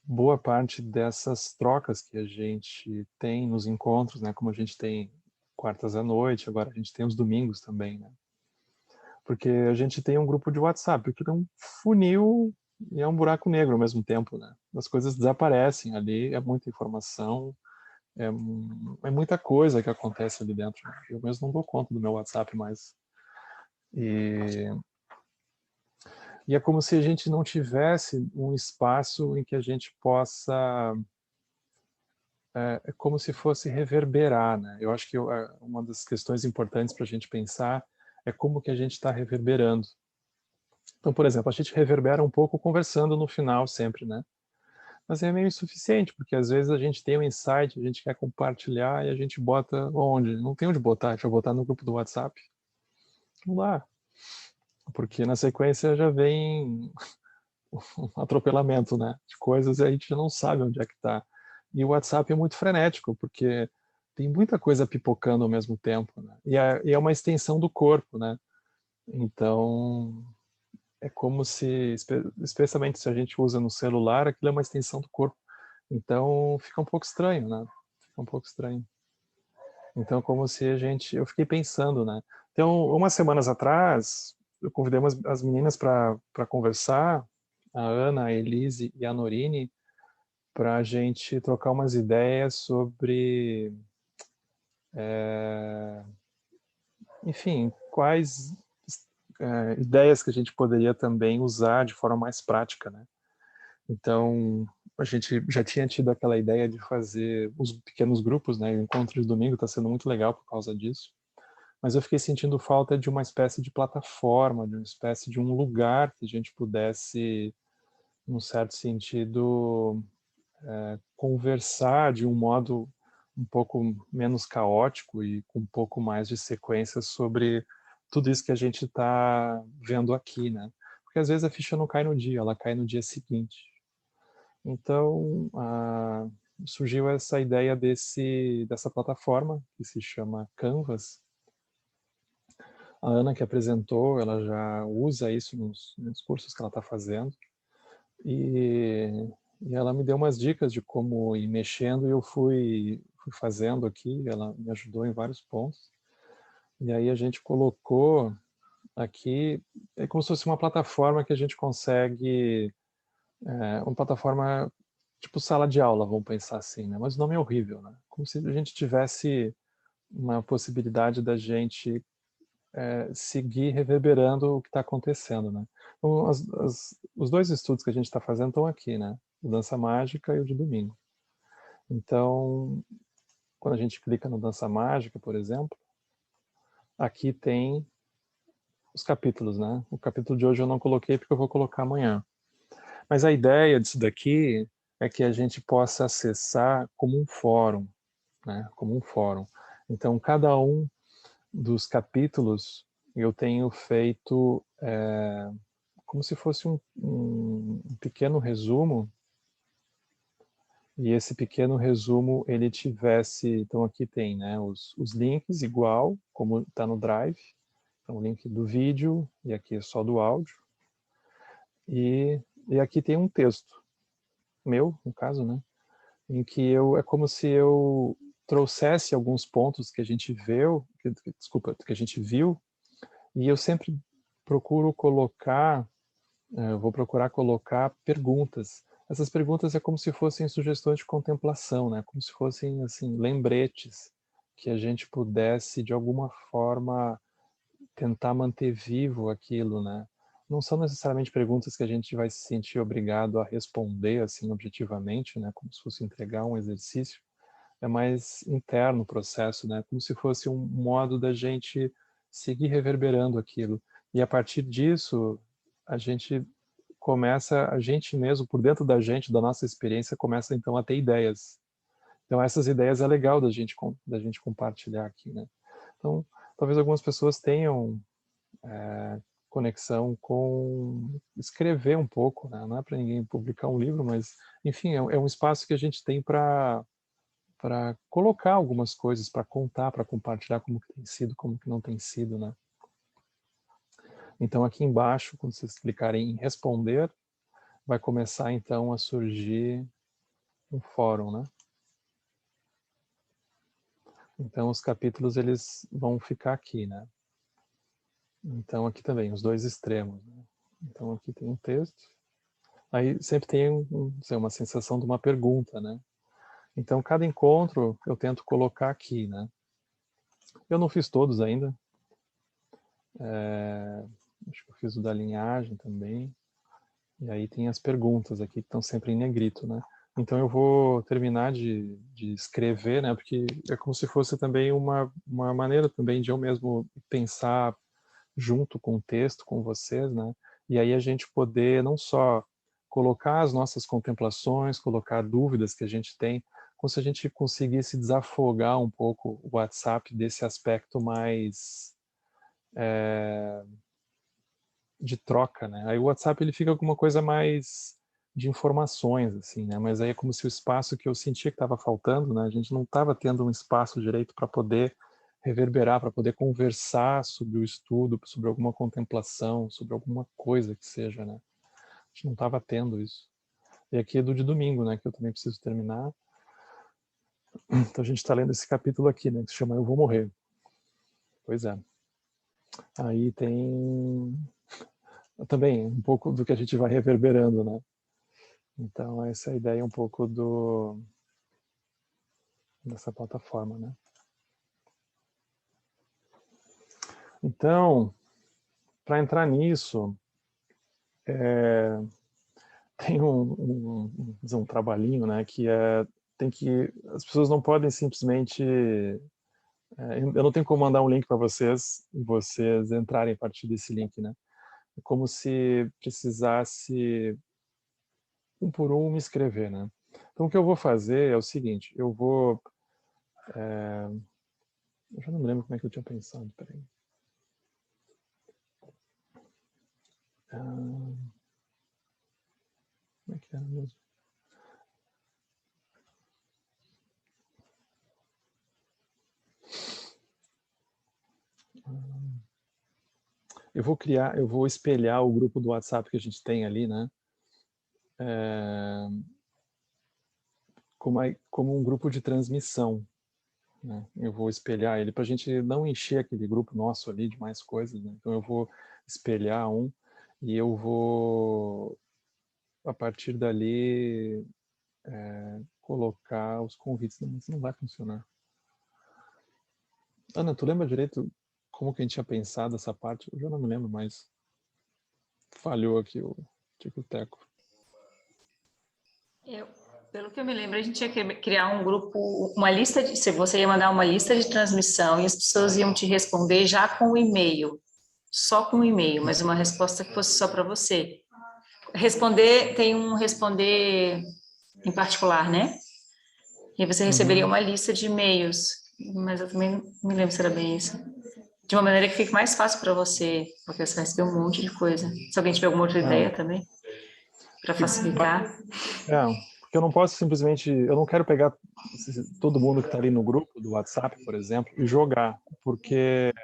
boa parte dessas trocas que a gente tem nos encontros, né? Como a gente tem quartas à noite, agora a gente tem os domingos também, né? Porque a gente tem um grupo de WhatsApp, que é um funil e é um buraco negro ao mesmo tempo, né? As coisas desaparecem ali, é muita informação, é muita coisa que acontece ali dentro. Né? Eu mesmo não dou conta do meu WhatsApp mais. E é como se a gente não tivesse um espaço em que a gente possa... É como se fosse reverberar, né? Eu acho que uma das questões importantes para a gente pensar é como que a gente está reverberando. Então, por exemplo, a gente reverbera um pouco conversando no final sempre, né? Mas é meio insuficiente, porque às vezes a gente tem um insight, a gente quer compartilhar e a gente bota onde? Não tem onde botar, deixa eu botar no grupo do WhatsApp. Não dá. Porque na sequência já vem um atropelamento, né? De coisas e a gente não sabe onde é que está. E o WhatsApp é muito frenético, porque tem muita coisa pipocando ao mesmo tempo, né? E é uma extensão do corpo, né? Então, é como se, especialmente se a gente usa no celular, aquilo é uma extensão do corpo. Então, fica um pouco estranho, né? Fica um pouco estranho. Então, como se a gente... Eu fiquei pensando, né? Então, umas semanas atrás, eu convidei as meninas para conversar, a Ana, a Elise e a Norine, para a gente trocar umas ideias sobre, enfim, quais ideias que a gente poderia também usar de forma mais prática, né? Então, a gente já tinha tido aquela ideia de fazer os pequenos grupos, né? O encontro de domingo está sendo muito legal por causa disso. Mas eu fiquei sentindo falta de uma espécie de plataforma, de uma espécie de um lugar que a gente pudesse, num certo sentido, conversar de um modo um pouco menos caótico e com um pouco mais de sequência sobre tudo isso que a gente está vendo aqui, né? Porque às vezes a ficha não cai no dia, ela cai no dia seguinte. Então, surgiu essa ideia dessa plataforma que se chama Canvas. A Ana que apresentou, ela já usa isso nos cursos que ela está fazendo. E ela me deu umas dicas de como ir mexendo e eu fui fazendo aqui. Ela me ajudou em vários pontos. E aí a gente colocou aqui, é como se fosse uma plataforma que a gente consegue, uma plataforma tipo sala de aula, vamos pensar assim, né? Mas o nome é horrível, né? Como se a gente tivesse uma possibilidade da gente seguir reverberando o que está acontecendo, né? Então, os dois estudos que a gente está fazendo estão aqui, né? O Dança Mágica e o de domingo. Então, quando a gente clica no Dança Mágica, por exemplo, aqui tem os capítulos, né? O capítulo de hoje eu não coloquei porque eu vou colocar amanhã. Mas a ideia disso daqui é que a gente possa acessar como um fórum, né? Como um fórum. Então, cada um dos capítulos eu tenho feito como se fosse um pequeno resumo, e esse pequeno resumo ele tivesse, então aqui tem, né, os links igual, como está no Drive, então o link do vídeo, e aqui é só do áudio, e aqui tem um texto, meu, no caso, né, em que é como se eu trouxesse alguns pontos que a gente viu, que a gente viu, e eu sempre procuro colocar eu vou procurar colocar perguntas. Essas perguntas é como se fossem sugestões de contemplação, né? Como se fossem assim lembretes que a gente pudesse de alguma forma tentar manter vivo aquilo, né? Não são necessariamente perguntas que a gente vai se sentir obrigado a responder assim objetivamente, né? Como se fosse entregar um exercício. É mais interno o processo, né? Como se fosse um modo da gente seguir reverberando aquilo. E a partir disso, a gente começa, a gente mesmo, por dentro da gente, da nossa experiência, começa então a ter ideias. Então essas ideias é legal da gente compartilhar aqui, né? Então, talvez algumas pessoas tenham conexão com escrever um pouco, né? Não é para ninguém publicar um livro, mas, enfim, é um espaço que a gente tem para colocar algumas coisas, para contar, para compartilhar como que tem sido, como que não tem sido, né? Então aqui embaixo, quando vocês clicarem em responder, vai começar então a surgir um fórum, né? Então os capítulos eles vão ficar aqui, né? Então aqui também os dois extremos, né? Então aqui tem um texto, aí sempre tem uma sensação de uma pergunta, né? Então cada encontro eu tento colocar aqui, né? Eu não fiz todos ainda, acho que eu fiz o da linhagem também, e aí tem as perguntas aqui que estão sempre em negrito, né? Então eu vou terminar de escrever, né? Porque é como se fosse também uma maneira também de eu mesmo pensar junto com o texto, com vocês, né? E aí a gente poder não só colocar as nossas contemplações, colocar dúvidas que a gente tem, como se a gente conseguisse desafogar um pouco o WhatsApp desse aspecto mais de troca, né? Aí o WhatsApp ele fica com uma coisa mais de informações, assim, né? Mas aí é como se o espaço que eu sentia que estava faltando, né? A gente não estava tendo um espaço direito para poder reverberar, para poder conversar sobre o estudo, sobre alguma contemplação, sobre alguma coisa que seja, né? A gente não estava tendo isso. E aqui é do de domingo, né? Que eu também preciso terminar. Então a gente está lendo esse capítulo aqui, né? Que se chama Eu Vou Morrer. Pois é. Aí tem também um pouco do que a gente vai reverberando, né? Então, essa é a ideia um pouco dessa plataforma, né? Então, para entrar nisso, tem um trabalhinho, né? Que tem que as pessoas não podem simplesmente eu não tenho como mandar um link para vocês e vocês entrarem a partir desse link, né? É como se precisasse um por um me escrever, né? Então, o que eu vou fazer é o seguinte, eu já não me lembro como é que eu tinha pensado, peraí. Como é que era mesmo? Eu vou espelhar o grupo do WhatsApp que a gente tem ali, né? Como um grupo de transmissão, né? Eu vou espelhar ele para a gente não encher aquele grupo nosso ali de mais coisas, né? Então eu vou espelhar um e eu vou, a partir dali, colocar os convites. Não, isso não vai funcionar. Ana, tu lembra direito como que a gente tinha pensado essa parte? Eu já não me lembro mais. Falhou aqui o tico-teco.
Pelo que eu me lembro, a gente ia criar um grupo, uma lista de, se você ia mandar uma lista de transmissão e as pessoas iam te responder já com o e-mail, só com o e-mail, mas uma resposta que fosse só para você. Responder, tem um responder em particular, né? E aí você receberia uma lista de e-mails, mas eu também não me lembro se era bem isso. De uma maneira que fique mais fácil para você, porque você vai receber um monte de coisa. Se alguém tiver alguma outra ideia também, para facilitar.
Porque eu não posso simplesmente, eu não quero pegar todo mundo que está ali no grupo do WhatsApp, por exemplo, e jogar, porque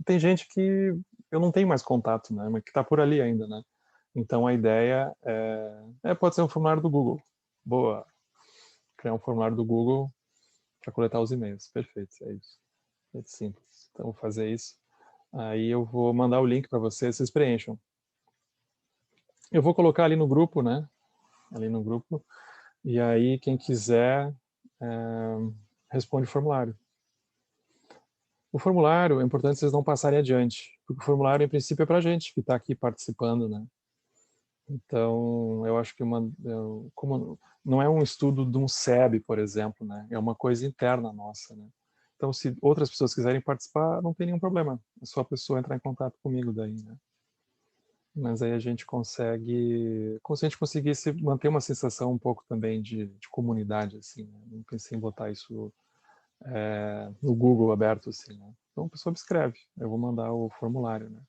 tem gente que eu não tenho mais contato, né, mas que está por ali ainda, né. Então a ideia pode ser um formulário do Google. Boa. Criar um formulário do Google para coletar os e-mails. Perfeito, é isso. É simples. Então vou fazer isso. Aí eu vou mandar o link para vocês preencham. Eu vou colocar ali no grupo, né? Ali no grupo. E aí quem quiser responde o formulário. O formulário é importante vocês não passarem adiante, porque o formulário, em princípio, é para a gente que está aqui participando, né? Então, eu acho que como não é um estudo de um SEB, por exemplo, né? É uma coisa interna nossa, né? Então, se outras pessoas quiserem participar, não tem nenhum problema. É só a pessoa entrar em contato comigo daí, né? Mas aí a gente consegue, como se a gente conseguisse manter uma sensação um pouco também de comunidade, assim, né? Não pensei em botar isso no Google aberto, assim, né? Então a pessoa me escreve, eu vou mandar o formulário, né?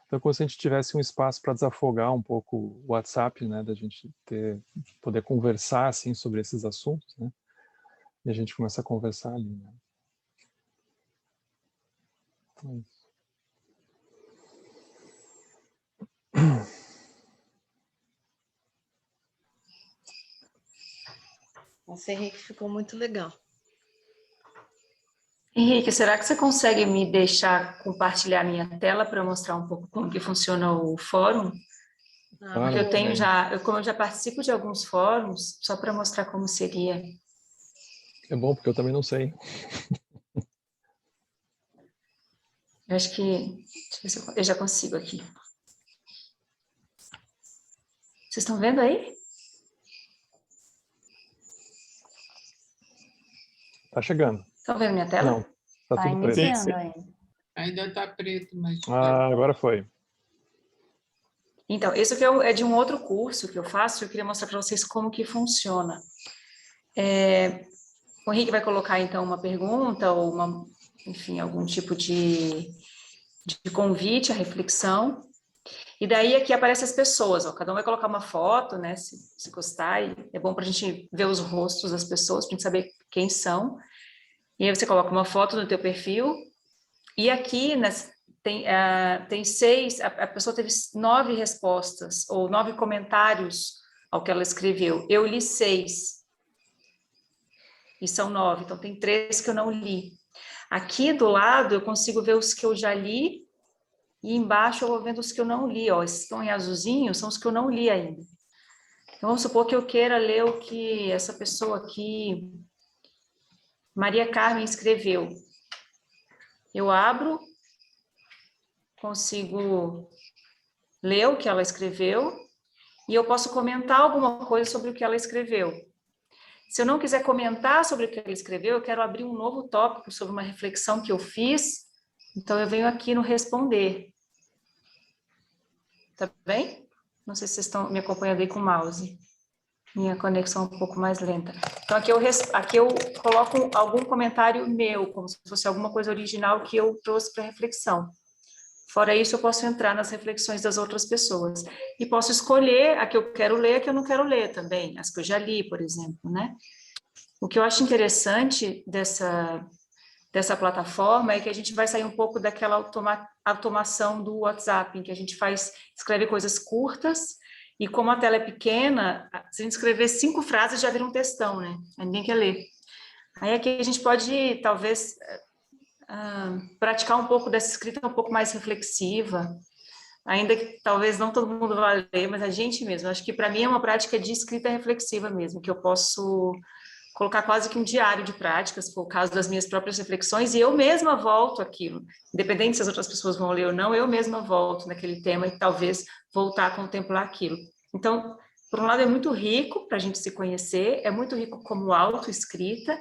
Então, como se a gente tivesse um espaço para desafogar um pouco o WhatsApp, né? Da gente poder conversar, assim, sobre esses assuntos, né? E a gente começa a conversar ali, né? Então, é isso.
Nossa, Henrique, ficou muito legal.
Henrique, será que você consegue me deixar compartilhar minha tela para mostrar um pouco como que funciona o fórum? Porque eu tenho como eu já participo de alguns fóruns, só para mostrar como seria.
É bom, porque eu também não sei.
Eu acho que, deixa eu ver se eu já consigo aqui. Vocês estão vendo aí?
Tá chegando.
Estão vendo minha tela?
Não, tá
Tá
tudo preto.
iniciando ainda.
Ainda está preto, mas...
Agora foi.
Então, esse aqui é de um outro curso que eu faço, eu queria mostrar para vocês como que funciona. O Henrique vai colocar, então, uma pergunta ou, enfim, algum tipo de convite à reflexão. E daí aqui aparecem as pessoas, ó, cada um vai colocar uma foto, né, se gostar, e é bom para a gente ver os rostos das pessoas, para a gente saber quem são. E aí você coloca uma foto no teu perfil, e aqui tem 6, a pessoa teve 9 respostas, ou 9 comentários ao que ela escreveu. Eu li 6, e são 9, então tem 3 que eu não li. Aqui do lado eu consigo ver os que eu já li, e embaixo eu vou vendo os que eu não li, ó, esses estão em azulzinho, são os que eu não li ainda. Então vamos supor que eu queira ler o que essa pessoa aqui, Maria Carmen, escreveu. Eu abro, consigo ler o que ela escreveu, e eu posso comentar alguma coisa sobre o que ela escreveu. Se eu não quiser comentar sobre o que ela escreveu, eu quero abrir um novo tópico sobre uma reflexão que eu fiz, então eu venho aqui no responder. Tá bem? Não sei se vocês estão me acompanhando aí com o mouse. Minha conexão um pouco mais lenta. Então, aqui eu coloco algum comentário meu, como se fosse alguma coisa original que eu trouxe para reflexão. Fora isso, eu posso entrar nas reflexões das outras pessoas. E posso escolher a que eu quero ler e a que eu não quero ler também, as que eu já li, por exemplo, né? O que eu acho interessante dessa plataforma é que a gente vai sair um pouco daquela automação do WhatsApp, em que a gente escreve coisas curtas, e como a tela é pequena, se a gente escrever 5 frases já vira um textão, né? Aí ninguém quer ler. Aí aqui a gente pode, talvez, praticar um pouco dessa escrita um pouco mais reflexiva, ainda que talvez não todo mundo vá ler, mas a gente mesmo. Acho que para mim é uma prática de escrita reflexiva mesmo, que eu posso colocar quase que um diário de práticas, se for o caso das minhas próprias reflexões, e eu mesma volto aquilo. Independente se as outras pessoas vão ler ou não, eu mesma volto naquele tema e talvez voltar a contemplar aquilo. Então, por um lado, é muito rico para a gente se conhecer, é muito rico como autoescrita,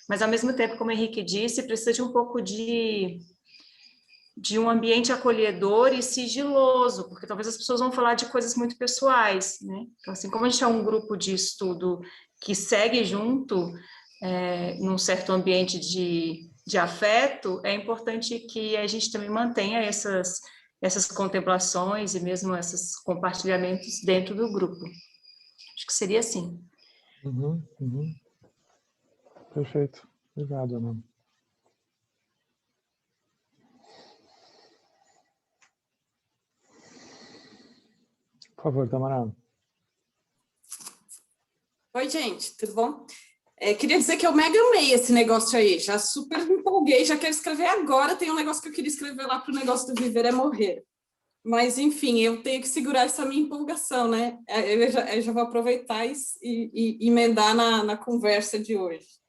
mas ao mesmo tempo, como o Henrique disse, precisa de um pouco de um ambiente acolhedor e sigiloso, porque talvez as pessoas vão falar de coisas muito pessoais, né? Então, assim, como a gente é um grupo de estudo que segue junto, num certo ambiente de afeto, é importante que a gente também mantenha essas contemplações e mesmo esses compartilhamentos dentro do grupo. Acho que seria assim.
Uhum, uhum. Perfeito. Obrigado, Ana. Por favor, Tamara.
Oi, gente, tudo bom? Queria dizer que eu mega amei esse negócio aí, já super me empolguei, já quero escrever agora, tem um negócio que eu queria escrever lá para o negócio do Viver é Morrer. Mas, enfim, eu tenho que segurar essa minha empolgação, né? Eu já vou aproveitar e emendar na conversa de hoje.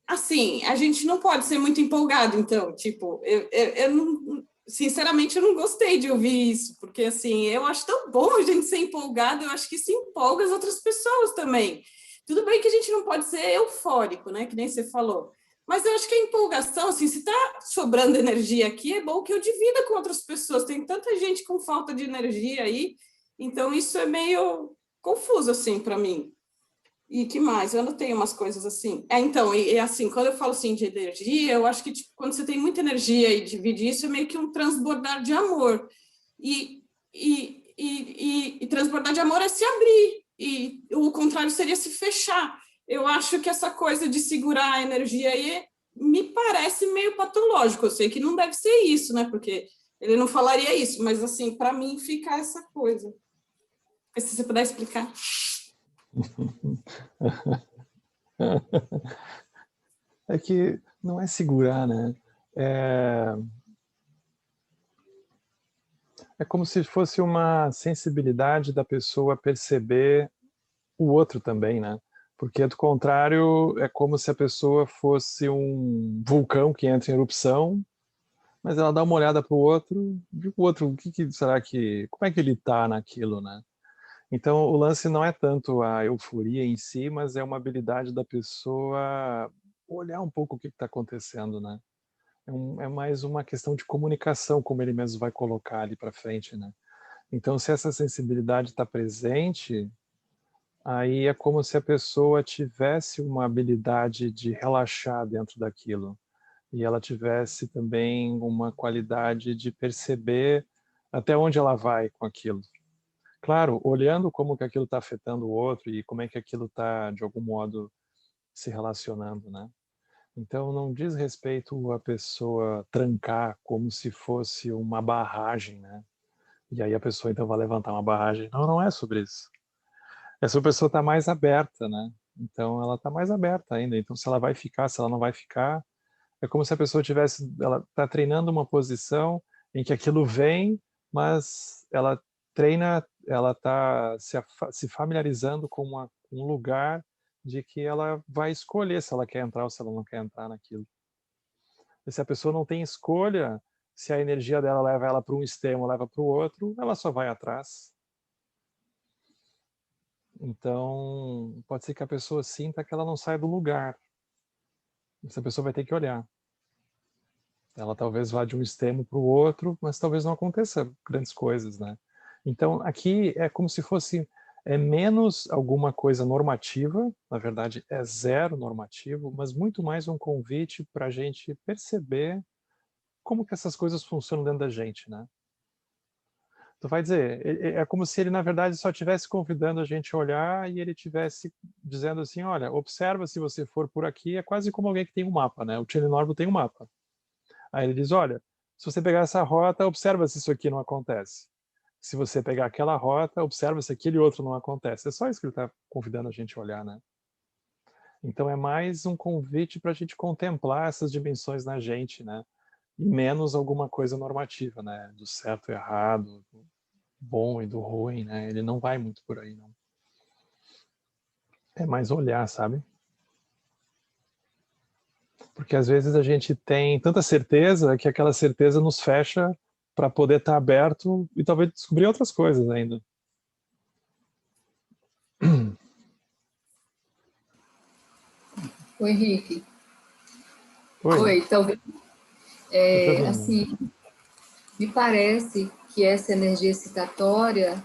Assim, a gente não pode ser muito empolgado, então, tipo, eu não, sinceramente, eu não gostei de ouvir isso, porque, assim, eu acho tão bom a gente ser empolgado, eu acho que isso empolga as outras pessoas também. Tudo bem que a gente não pode ser eufórico, né, que nem você falou, mas eu acho que a empolgação, assim, se tá sobrando energia aqui, é bom que eu divida com outras pessoas, tem tanta gente com falta de energia aí, então isso é meio confuso, assim, para mim. E que mais? Eu anotei umas coisas assim. Então, assim, quando eu falo assim de energia, eu acho que tipo, quando você tem muita energia e divide isso, é meio que um transbordar de amor. E transbordar de amor é se abrir, e o contrário seria se fechar. Eu acho que essa coisa de segurar a energia aí me parece meio patológico. Eu sei que não deve ser isso, né? Porque ele não falaria isso, mas assim, para mim fica essa coisa. Se você puder explicar.
É que não é segurar, né? É como se fosse uma sensibilidade da pessoa perceber o outro também, né? Porque, do contrário, é como se a pessoa fosse um vulcão que entra em erupção, mas ela dá uma olhada para o outro, e o outro, será que, como é que ele está naquilo, né? Então, o lance não é tanto a euforia em si, mas é uma habilidade da pessoa olhar um pouco o que está acontecendo, né? É mais uma questão de comunicação, como ele mesmo vai colocar ali para frente, né? Então, se essa sensibilidade está presente, aí é como se a pessoa tivesse uma habilidade de relaxar dentro daquilo. E ela tivesse também uma qualidade de perceber até onde ela vai com aquilo. Claro, olhando como que aquilo está afetando o outro e como é que aquilo está, de algum modo, se relacionando, né? Então, não diz respeito a pessoa trancar como se fosse uma barragem, né? E aí a pessoa, então, vai levantar uma barragem. Não, não é sobre isso. Essa pessoa está mais aberta, né? Então, ela está mais aberta ainda. Então, se ela vai ficar, se ela não vai ficar, é como se a pessoa tivesse, ela está treinando uma posição em que aquilo vem, mas ela treina, ela está se familiarizando com um lugar de que ela vai escolher se ela quer entrar ou se ela não quer entrar naquilo. E se a pessoa não tem escolha, se a energia dela leva ela para um extremo, leva para o outro, ela só vai atrás. Então, pode ser que a pessoa sinta que ela não sai do lugar. Essa pessoa vai ter que olhar. Ela talvez vá de um extremo para o outro, mas talvez não aconteça grandes coisas, né? Então, aqui é como se fosse É menos alguma coisa normativa, na verdade é zero normativo, mas muito mais um convite para a gente perceber como que essas coisas funcionam dentro da gente, né? Tu vai dizer, é como se ele, na verdade, só estivesse convidando a gente a olhar e ele estivesse dizendo assim, olha, observa se você for por aqui, é quase como alguém que tem um mapa, né? O Tchene Norbo tem um mapa. Aí ele diz, olha, se você pegar essa rota, observa se isso aqui não acontece. Se você pegar aquela rota, observa se aquele outro não acontece. É só isso que ele está convidando a gente a olhar, né? Então é mais um convite para a gente contemplar essas dimensões na gente, né? E menos alguma coisa normativa, né? Do certo e errado, do bom e do ruim, né? Ele não vai muito por aí, não. É mais olhar, sabe? Porque às vezes a gente tem tanta certeza que aquela certeza nos fecha para poder estar aberto e talvez descobrir outras coisas ainda.
Oi, Henrique.
Oi,
Oi, talvez,
tô te ouvindo.
assim, me parece que essa energia excitatória,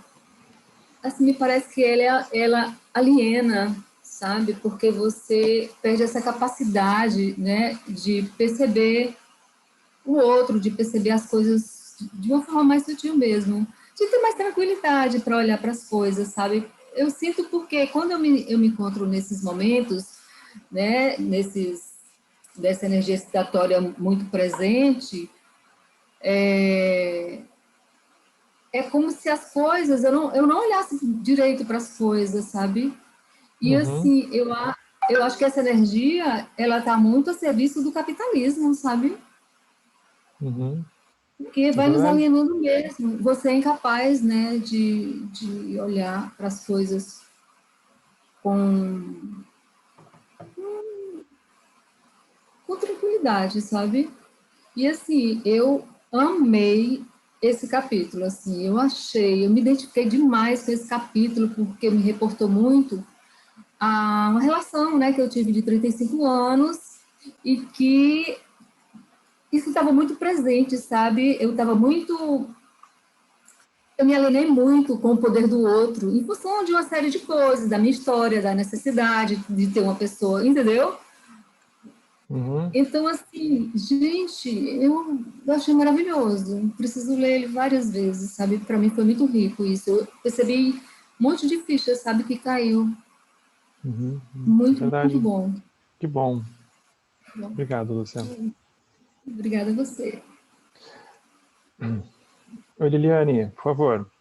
assim, me parece que ela aliena, sabe? Porque você perde essa capacidade, né, de perceber o outro, de perceber as coisas de uma forma mais sutil mesmo, de ter mais tranquilidade para olhar para as coisas, sabe? Eu sinto porque quando eu me encontro nesses momentos, né, dessa energia excitatória muito presente, é como se as coisas, eu não olhasse direito para as coisas, sabe? E
Uhum,
assim, eu acho que essa energia, ela está muito a serviço do capitalismo, sabe?
uhum.
Porque
É
vai nos
verdade.
alienando mesmo. Você é incapaz, né, de olhar para as coisas com, com tranquilidade, sabe? E assim, eu amei esse capítulo, assim, eu me identifiquei demais com esse capítulo, porque me reportou muito a uma relação, né, que eu tive de 35 anos, e que isso estava muito presente, sabe? Eu me alienei muito com o poder do outro, em função de uma série de coisas, da minha história, da necessidade de ter uma pessoa, entendeu?
Uhum.
Então, assim, gente, eu achei maravilhoso. Preciso ler ele várias vezes, sabe? Para mim foi muito rico isso. Eu percebi um monte de fichas, sabe, que caiu.
Uhum. É
Muito, muito
verdade.
bom.
Que bom.
Bom,
Obrigado, Luciano.
obrigada a você.
Oi, Liliane, por favor.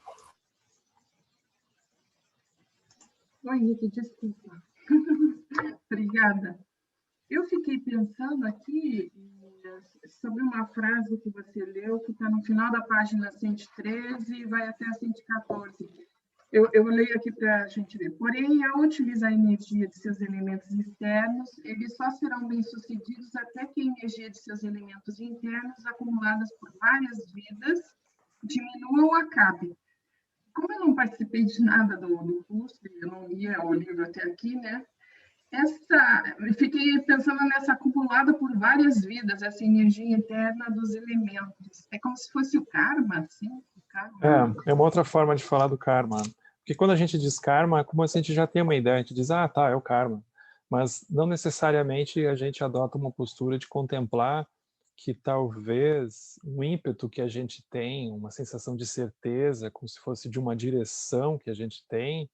Oi, Henrique, desculpa. Obrigada. Eu fiquei pensando aqui sobre uma frase que você leu, que está no final da página 113 e vai até a 114. Eu leio aqui para a gente ver. Porém, ao utilizar a energia de seus elementos externos, eles só serão bem-sucedidos até que a energia de seus elementos internos, acumuladas por várias vidas, diminua ou acabe. Como eu não participei de nada do curso, eu não lia o livro até aqui, né? Eu fiquei pensando nessa acumulada por várias vidas, essa energia interna dos elementos. É como se fosse o karma, assim? O karma.
É uma outra forma de falar do karma. Porque quando a gente diz karma, é como se a gente já tem uma ideia, a gente diz, ah, tá, é o karma. Mas não necessariamente a gente adota uma postura de contemplar que talvez um ímpeto que a gente tem, uma sensação de certeza, como se fosse de uma direção que a gente tem,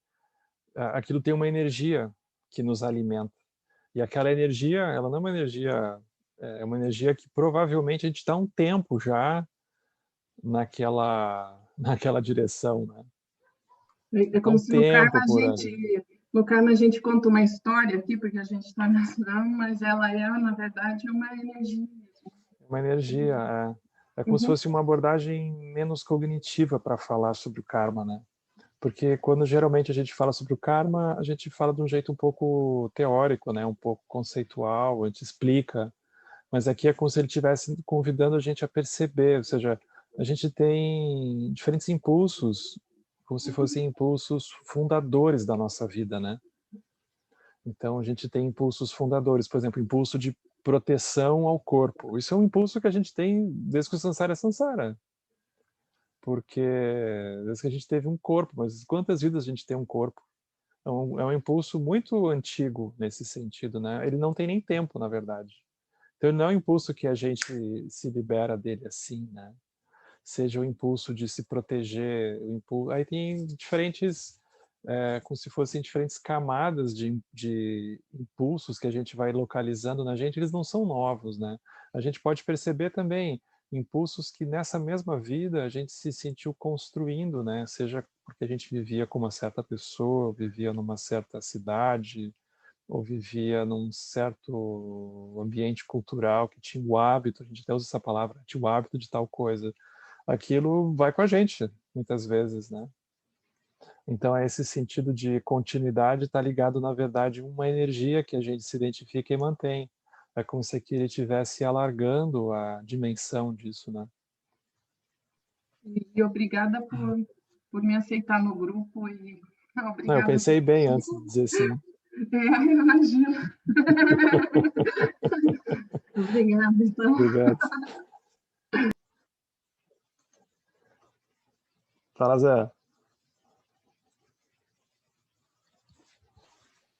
aquilo tem uma energia que nos alimenta. E aquela energia, ela não é uma energia, é uma energia que provavelmente a gente está há um tempo já naquela direção, né?
É
Há
como
um
se no
tempo
karma a
por ali.
gente, no karma a gente conta uma história aqui, porque a gente está na Slam, mas ela é, na verdade, uma energia.
Uma energia, é como se
Uhum.
fosse uma abordagem menos cognitiva para falar sobre o karma, né? Porque quando geralmente a gente fala sobre o karma, a gente fala de um jeito um pouco teórico, né? Um pouco conceitual, a gente explica. Mas aqui é como se ele estivesse convidando a gente a perceber, ou seja, a gente tem diferentes impulsos, como se fossem impulsos fundadores da nossa vida, né? Então a gente tem impulsos fundadores, por exemplo, impulso de proteção ao corpo. Isso é um impulso que a gente tem desde que o samsara é samsara. porque às vezes que a gente teve um corpo, mas quantas vidas a gente tem um corpo? É um impulso muito antigo nesse sentido, né? Ele não tem nem tempo, na verdade. Então, ele não é um impulso que a gente se libera dele assim, né? Seja o impulso de se proteger, o impulso... Aí tem diferentes, como se fossem diferentes camadas de impulsos que a gente vai localizando na gente, eles não são novos, né? A gente pode perceber também impulsos que nessa mesma vida a gente se sentiu construindo, né? Seja porque a gente vivia com uma certa pessoa, vivia numa certa cidade, ou vivia num certo ambiente cultural que tinha o hábito, a gente até usa essa palavra, tinha o hábito de tal coisa. Aquilo vai com a gente, muitas vezes, né? Então, esse sentido de continuidade está ligado, na verdade, a uma energia que a gente se identifica e mantém. É como se aqui ele estivesse alargando a dimensão disso, né?
E obrigada por me aceitar no grupo e
Não, eu
obrigada.
pensei bem antes de dizer sim.
Eu imagino. Obrigada, então.
Obrigado. Fala, Zé.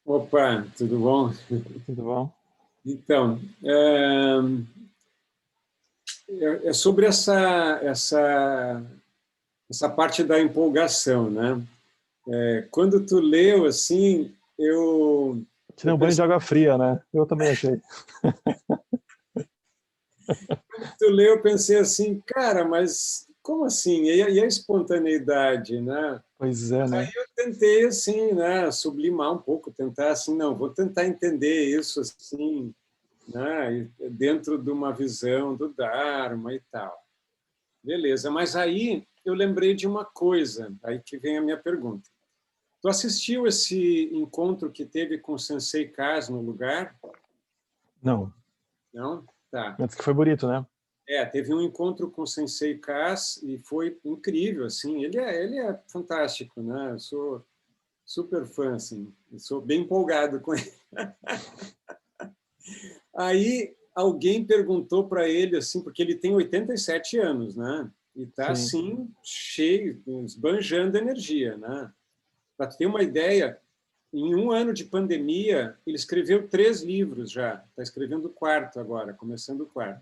Opa, tudo bom?
Tudo bom?
Então, é sobre essa parte da empolgação, né? Quando tu leu, assim, eu
Tirei um banho de água fria, né? Eu também achei.
Quando tu leu, eu pensei assim, cara, mas como assim? E a espontaneidade, né?
Pois é, né?
Aí eu tentei, assim, né, sublimar um pouco, tentar assim, não, vou tentar entender isso, assim, né, dentro de uma visão do Dharma e tal. Beleza, mas aí eu lembrei de uma coisa, aí que vem a minha pergunta. Tu assistiu esse encontro que teve com o Sensei Kaz no lugar?
Não.
Não? Tá.
Mas que foi bonito, né?
Teve um encontro com o Sensei Kaz e foi incrível, assim. Ele é fantástico, né? Eu sou super fã, assim. Eu sou bem empolgado com ele. Aí alguém perguntou para ele, assim, porque ele tem 87 anos, né? E tá
Sim.
assim, cheio, esbanjando energia, né? Para ter uma ideia, em um ano de pandemia, ele escreveu 3 livros já. Está escrevendo o 4º agora, começando o 4º.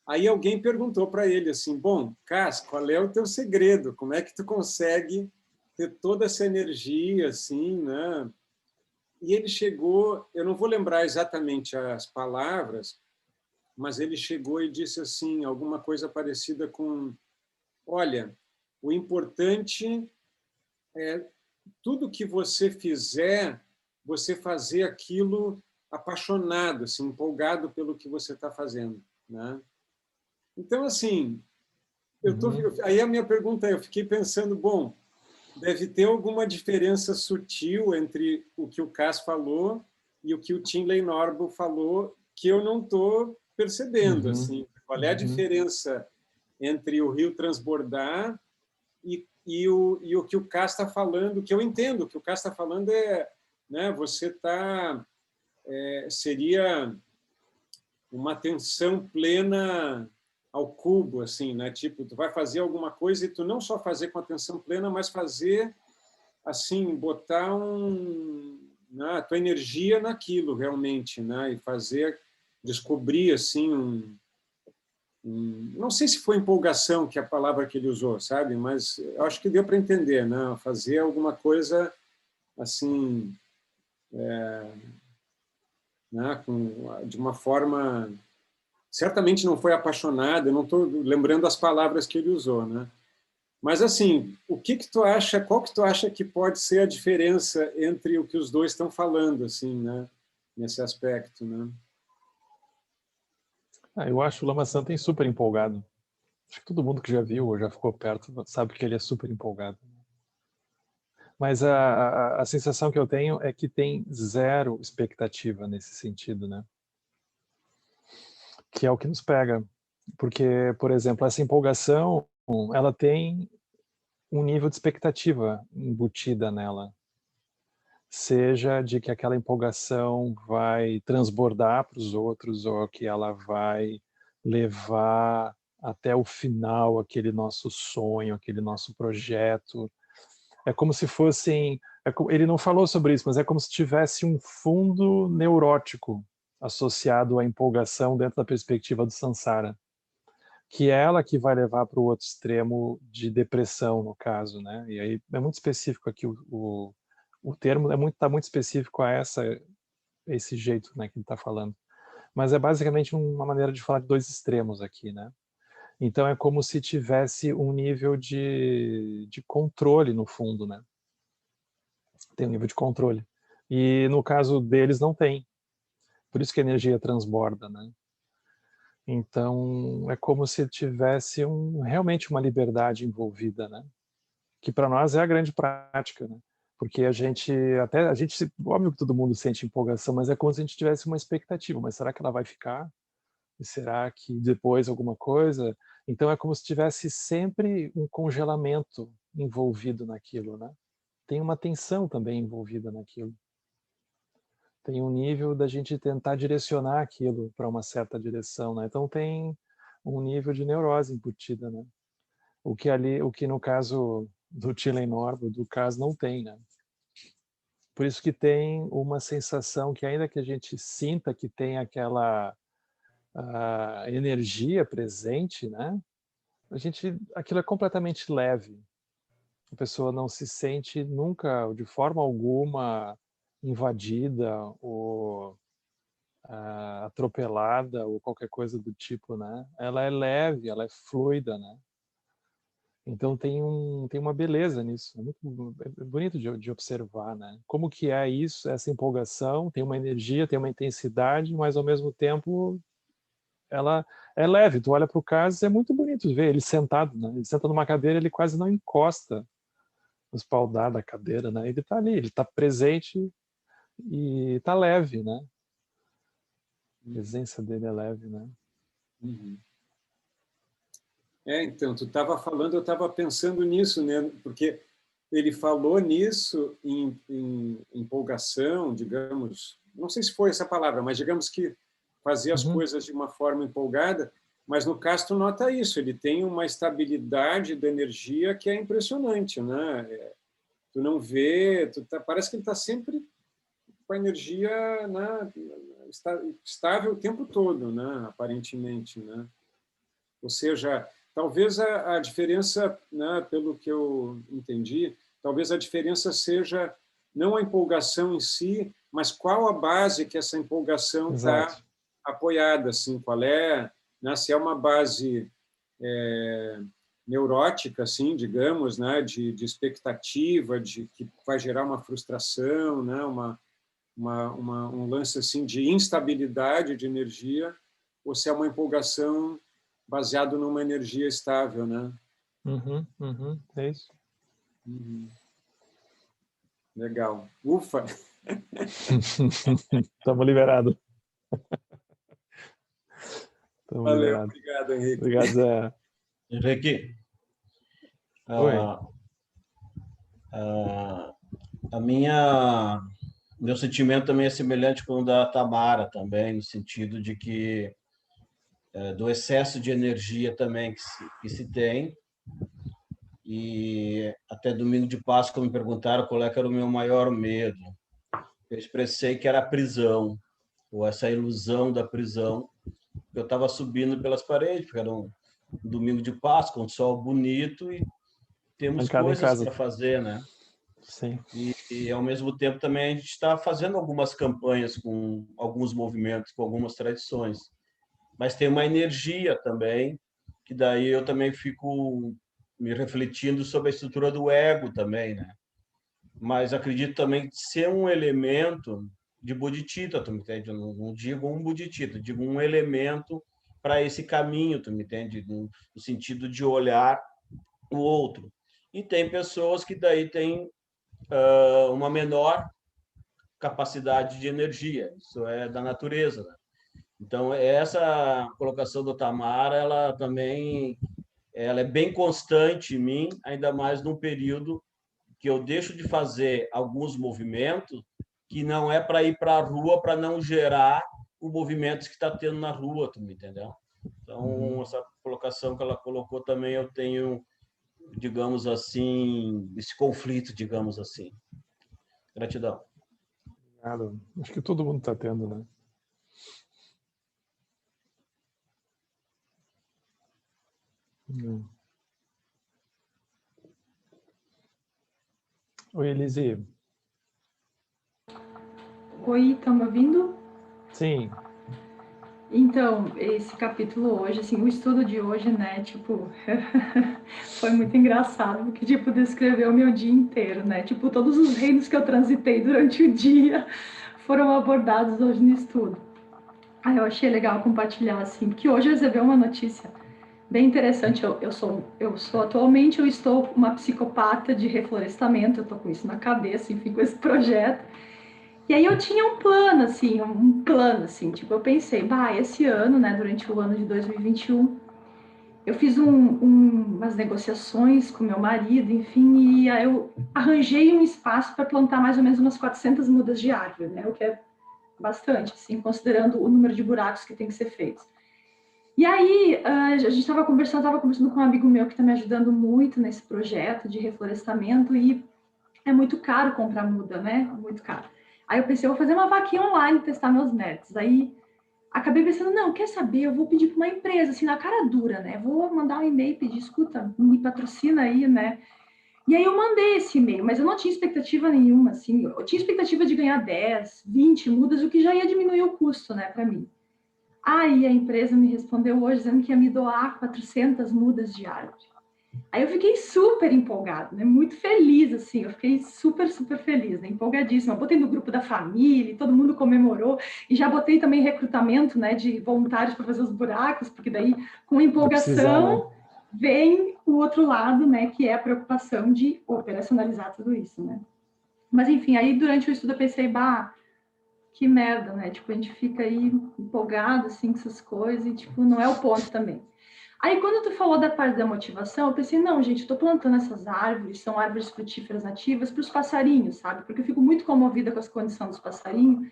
Aí alguém perguntou para ele assim, bom, Cas, qual é o teu segredo? Como é que tu consegue ter toda essa energia, assim, né? E ele chegou, eu não vou lembrar exatamente as palavras, mas ele chegou e disse assim, alguma coisa parecida com, olha, o importante é tudo que você fizer, você fazer aquilo apaixonado, assim, empolgado pelo que você está fazendo, né? Então, assim, aí a minha pergunta é, eu fiquei pensando, bom, deve ter alguma diferença sutil entre o que o Cas falou e o que o Tim Norbo falou que eu não estou percebendo, assim. Qual é a diferença entre o rio transbordar e o que o Cas está falando, que eu entendo, o que o Cas está falando é, né, você está, seria uma atenção plena ao cubo, assim, né? Tipo, tu vai fazer alguma coisa e tu não só fazer com atenção plena, mas fazer, assim, botar né, a tua energia naquilo realmente, né? E fazer, descobrir, assim, não sei se foi empolgação, que é a palavra que ele usou, sabe? Mas eu acho que deu para entender, né? Fazer alguma coisa, assim, né? De uma forma... Certamente não foi apaixonada, eu não estou lembrando as palavras que ele usou, né? Mas, assim, o que tu acha, qual que tu acha que pode ser a diferença entre o que os dois estão falando, assim, né? Nesse aspecto, né?
Eu acho o Lama Santen super empolgado. Acho que todo mundo que já viu ou já ficou perto sabe que ele é super empolgado. Mas a sensação que eu tenho é que tem zero expectativa nesse sentido, né? Que é o que nos pega. Porque, por exemplo, essa empolgação, ela tem um nível de expectativa embutida nela. Seja de que aquela empolgação vai transbordar para os outros ou que ela vai levar até o final, aquele nosso sonho, aquele nosso projeto. É como se fossem... ele não falou sobre isso, mas é como se tivesse um fundo neurótico associado à empolgação dentro da perspectiva do Sansara, que é ela que vai levar para o outro extremo de depressão, no caso, né? E aí é muito específico aqui, o termo tá muito específico a esse jeito, né, que ele está falando. Mas é basicamente uma maneira de falar de dois extremos aqui, né? Então é como se tivesse um nível de controle no fundo, né? Tem um nível de controle. E no caso deles não tem. Por isso que a energia transborda, né? Então é como se tivesse realmente uma liberdade envolvida, né? Que para nós é a grande prática, né? Porque a gente óbvio que todo mundo sente empolgação, mas é como se a gente tivesse uma expectativa. Mas será que ela vai ficar? E será que depois alguma coisa? Então é como se tivesse sempre um congelamento envolvido naquilo, né? Tem uma tensão também envolvida naquilo. Tem um nível da gente tentar direcionar aquilo para uma certa direção, né? Então tem um nível de neurose embutida, né? O que no caso do Tilenor, do caso não tem, né? Por isso que tem uma sensação que ainda que a gente sinta que tem aquela energia presente, né? Aquilo é completamente leve. A pessoa não se sente nunca, de forma alguma, invadida ou atropelada ou qualquer coisa do tipo, né? Ela é leve, ela é fluida, né? Então tem uma beleza nisso, é bonito de observar, né? Como que é isso, essa empolgação, tem uma energia, tem uma intensidade, mas ao mesmo tempo ela é leve. Tu olha para o caso, é muito bonito ver ele sentado, né? Ele senta numa cadeira, ele quase não encosta no espaldar da cadeira, né? Ele está ali, ele está presente e está leve, né? A presença dele é leve, né?
Uhum. Então, tu estava falando, eu estava pensando nisso, né? Porque ele falou nisso em empolgação, digamos, não sei se foi essa palavra, mas digamos que fazer as coisas de uma forma empolgada, mas no caso tu nota isso, ele tem uma estabilidade da energia que é impressionante, né? Tu não vê, parece que ele está sempre com a energia, né, estável o tempo todo, né? Aparentemente, né? Ou seja, talvez a diferença, né, pelo que eu entendi, talvez a diferença seja não a empolgação em si, mas qual a base que essa empolgação está apoiada, assim, qual é, né, se é uma base neurótica, assim, digamos, né, de expectativa, que vai gerar uma frustração, né, um lance assim de instabilidade de energia, ou se é uma empolgação baseado numa energia estável, né?
É isso.
Legal. Ufa!
Estamos liberados.
Valeu,
liberados.
Obrigado, Henrique.
Obrigado, Zé.
Henrique, meu sentimento também é semelhante com o da Tamara também, no sentido de que do excesso de energia também que se tem. E até domingo de Páscoa me perguntaram qual era o meu maior medo. Eu expressei que era a prisão, ou essa ilusão da prisão. Eu estava subindo pelas paredes, porque era um domingo de Páscoa, um sol bonito e temos coisas para fazer, né?
Sim.
E, ao mesmo tempo, também a gente está fazendo algumas campanhas com alguns movimentos, com algumas tradições. Mas tem uma energia também, que daí eu também fico me refletindo sobre a estrutura do ego também, né? Mas acredito também ser um elemento de bodhicitta, tu me entende? Eu não digo um bodhicitta, digo um elemento para esse caminho, tu me entende? No sentido de olhar o outro. E tem pessoas que daí têm uma menor capacidade de energia, isso é da natureza, né? Então, essa colocação do Tamara, ela também é bem constante em mim, ainda mais num período que eu deixo de fazer alguns movimentos que não é para ir para a rua, para não gerar o movimento que está tendo na rua, tu me entendeu? Então, colocação que ela colocou também eu tenho, digamos assim, esse conflito, digamos assim. Gratidão.
Obrigado. Acho que todo mundo está tendo, né? Oi, Elise.
Oi, estão me ouvindo?
Sim.
Então, esse capítulo hoje, assim, o estudo de hoje, né, tipo, foi muito engraçado, porque, tipo, descreveu o meu dia inteiro, né, tipo, todos os reinos que eu transitei durante o dia foram abordados hoje no estudo. Aí eu achei legal compartilhar, assim, porque hoje eu recebi uma notícia bem interessante. Atualmente, eu estou uma psicopata de reflorestamento, eu tô com isso na cabeça, enfim, com esse projeto. E aí eu tinha um plano, assim, tipo, eu pensei, esse ano, né, durante o ano de 2021, eu fiz umas negociações com meu marido, enfim, e aí eu arranjei um espaço para plantar mais ou menos umas 400 mudas de árvore, né, o que é bastante, assim, considerando o número de buracos que tem que ser feitos. E aí, a gente estava conversando com um amigo meu que está me ajudando muito nesse projeto de reflorestamento, e é muito caro comprar muda, né, muito caro. Aí eu pensei, eu vou fazer uma vaquinha online, testar meus méritos. Aí acabei pensando, não, quer saber, eu vou pedir para uma empresa, assim, na cara dura, né? Vou mandar um e-mail, pedir, escuta, me patrocina aí, né? E aí eu mandei esse e-mail, mas eu não tinha expectativa nenhuma, assim. Eu tinha expectativa de ganhar 10, 20 mudas, o que já ia diminuir o custo, né, para mim. Aí a empresa me respondeu hoje dizendo que ia me doar 400 mudas de árvore. Aí eu fiquei super empolgada, né? Muito feliz, assim, eu fiquei super, super feliz, né? Empolgadíssima. Eu botei no grupo da família, todo mundo comemorou, e já botei também recrutamento, né, de voluntários para fazer os buracos, porque daí, com empolgação, vem o outro lado, né, que é a preocupação de operacionalizar tudo isso, né? Mas, enfim, aí durante o estudo eu pensei, que merda, né? Tipo, a gente fica aí empolgado, assim, com essas coisas, e, tipo, não é o ponto também. Aí, quando tu falou da parte da motivação, eu pensei, não, gente, eu tô plantando essas árvores, são árvores frutíferas nativas para os passarinhos, sabe? Porque eu fico muito comovida com as condições dos passarinhos,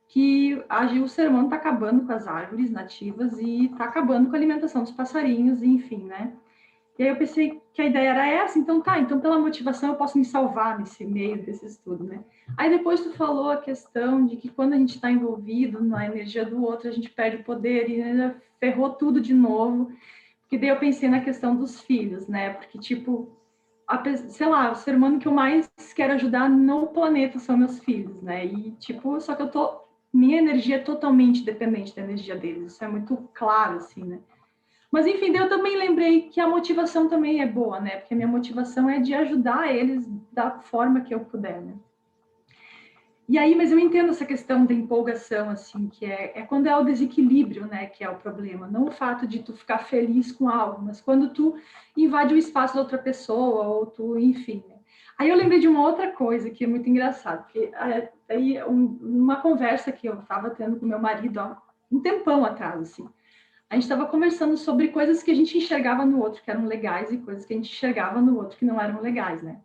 que o ser humano tá acabando com as árvores nativas e tá acabando com a alimentação dos passarinhos, enfim, né? E aí eu pensei que a ideia era essa, então pela motivação eu posso me salvar nesse meio desse estudo, né? Aí depois tu falou a questão de que quando a gente está envolvido na energia do outro, a gente perde o poder e ferrou tudo de novo. Que daí eu pensei na questão dos filhos, né? Porque, tipo, sei lá, o ser humano que eu mais quero ajudar no planeta são meus filhos, né? E, tipo, só que minha energia é totalmente dependente da energia deles, isso é muito claro, assim, né? Mas, enfim, daí eu também lembrei que a motivação também é boa, né? Porque a minha motivação é de ajudar eles da forma que eu puder, né? E aí, mas eu entendo essa questão da empolgação, assim, que é quando é o desequilíbrio, né, que é o problema, não o fato de tu ficar feliz com algo, mas quando tu invade o espaço da outra pessoa, ou tu, enfim. Né? Aí eu lembrei de uma outra coisa que é muito engraçado, que aí uma conversa que eu estava tendo com meu marido há um tempão atrás, assim, a gente estava conversando sobre coisas que a gente enxergava no outro que eram legais e coisas que a gente enxergava no outro que não eram legais, né?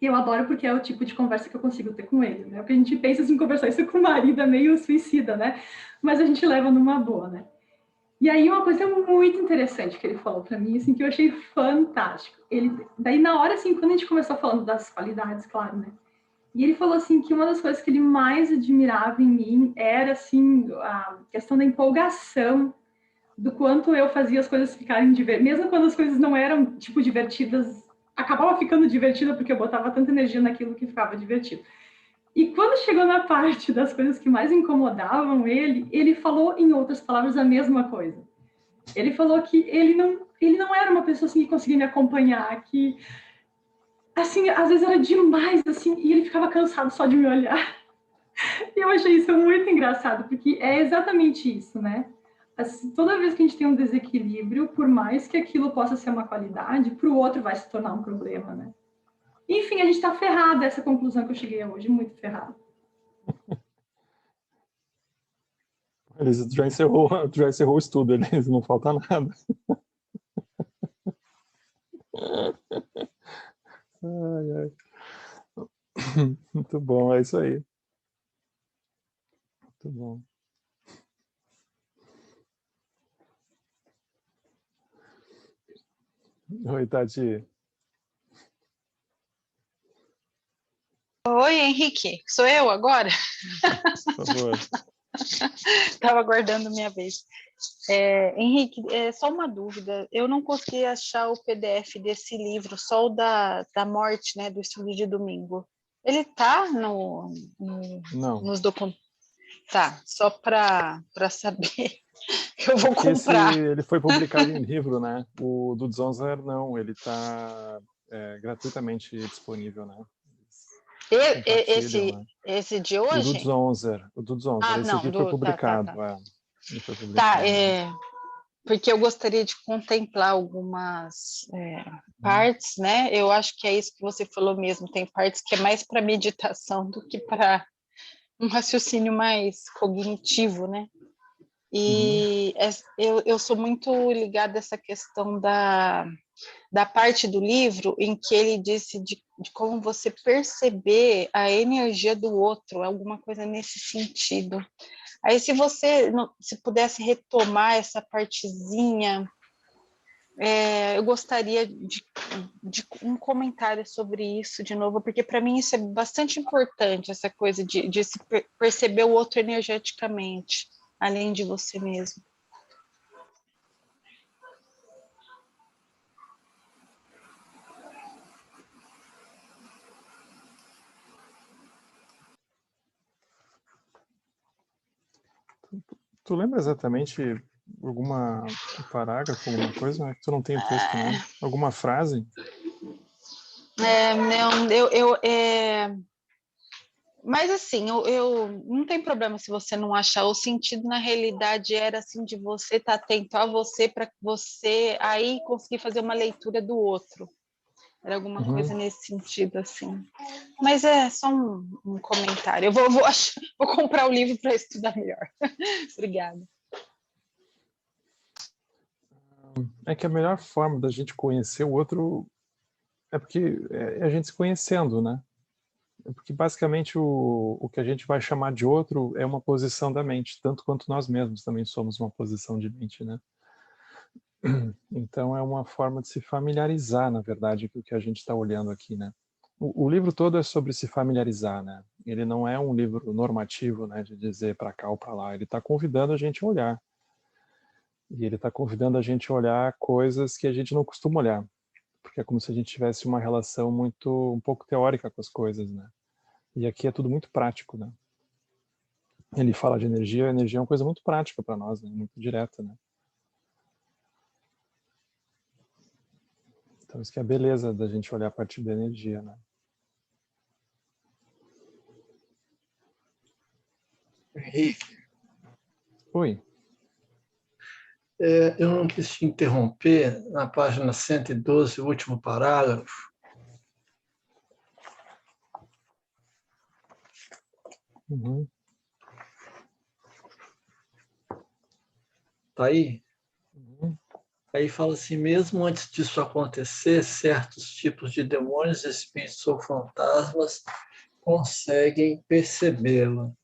E eu adoro porque é o tipo de conversa que eu consigo ter com ele, né? Porque a gente pensa assim, conversar isso com o marido é meio suicida, né? Mas a gente leva numa boa, né? E aí uma coisa muito interessante que ele falou para mim, assim, que eu achei fantástico. Daí na hora, assim, quando a gente começou falando das qualidades, claro, né? E ele falou assim que uma das coisas que ele mais admirava em mim era, assim, a questão da empolgação, do quanto eu fazia as coisas ficarem divertidas, mesmo quando as coisas não eram, tipo, divertidas, acabava ficando divertida porque eu botava tanta energia naquilo que ficava divertido. E quando chegou na parte das coisas que mais incomodavam ele falou, em outras palavras, a mesma coisa. Ele falou que ele não era uma pessoa assim que conseguia me acompanhar, que, assim, às vezes era demais, assim, e ele ficava cansado só de me olhar. E eu achei isso muito engraçado, porque é exatamente isso, né? Assim, toda vez que a gente tem um desequilíbrio, por mais que aquilo possa ser uma qualidade, para o outro vai se tornar um problema, né? Enfim, a gente está ferrado, essa conclusão que eu cheguei hoje, muito ferrado.
Eles já encerrou o estudo, eles não falta nada. Ai, ai. Muito bom, é isso aí. Muito bom. Oi, Tati.
Oi, Henrique, sou eu agora?
Por favor.
Estava aguardando minha vez. Henrique, só uma dúvida. Eu não consegui achar o PDF desse livro, só o da morte, né, do estudo de domingo. Ele está
Não.
nos documentos? Tá, só para saber que eu vou
Porque
comprar.
ele foi publicado em livro, né? O do Zonzer, não, ele está gratuitamente disponível, né? Compartilham, né?
Esse de
O
hoje?
do Zonzer.
Ah,
Esse
não,
aqui foi publicado.
tá.
Ele foi
Tá,
publicado.
porque eu gostaria de contemplar algumas partes, né? Eu acho que é isso que você falou mesmo. Tem partes que é mais para meditação do que para um raciocínio mais cognitivo, né? E eu sou muito ligada a essa questão da parte do livro em que ele disse de como você perceber a energia do outro, alguma coisa nesse sentido. Aí, se você se pudesse retomar essa partezinha, eu gostaria de um comentário sobre isso de novo, porque para mim isso é bastante importante, essa coisa de se perceber o outro energeticamente, além de você mesmo.
Tu lembra exatamente alguma parágrafo, alguma coisa? É que tu não tem o texto, né? Alguma frase?
Mas assim, eu não tem problema se você não achar. O sentido na realidade era assim de você estar atento a você para você aí conseguir fazer uma leitura do outro. Era alguma coisa nesse sentido assim. Mas é só um comentário. Eu vou comprar o livro para estudar melhor. Obrigada.
É que a melhor forma da gente conhecer o outro é porque é a gente se conhecendo, né? Porque basicamente o que a gente vai chamar de outro é uma posição da mente, tanto quanto nós mesmos também somos uma posição de mente, né? Então é uma forma de se familiarizar, na verdade, com o que a gente está olhando aqui, né? O livro todo é sobre se familiarizar, né? Ele não é um livro normativo, né, de dizer para cá ou para lá. Ele está convidando a gente a olhar. E ele está convidando a gente a olhar coisas que a gente não costuma olhar, porque é como se a gente tivesse uma relação um pouco teórica com as coisas, né? E aqui é tudo muito prático, né? Ele fala de energia, a energia é uma coisa muito prática para nós, né? Muito direta, né? Então isso que é a beleza da gente olhar a partir da energia, né?
Henrique,
Oi.
eu não quis te interromper na página 112, o último parágrafo. Tá aí? Aí fala assim, mesmo antes disso acontecer, certos tipos de demônios, espíritos ou fantasmas conseguem percebê-lo.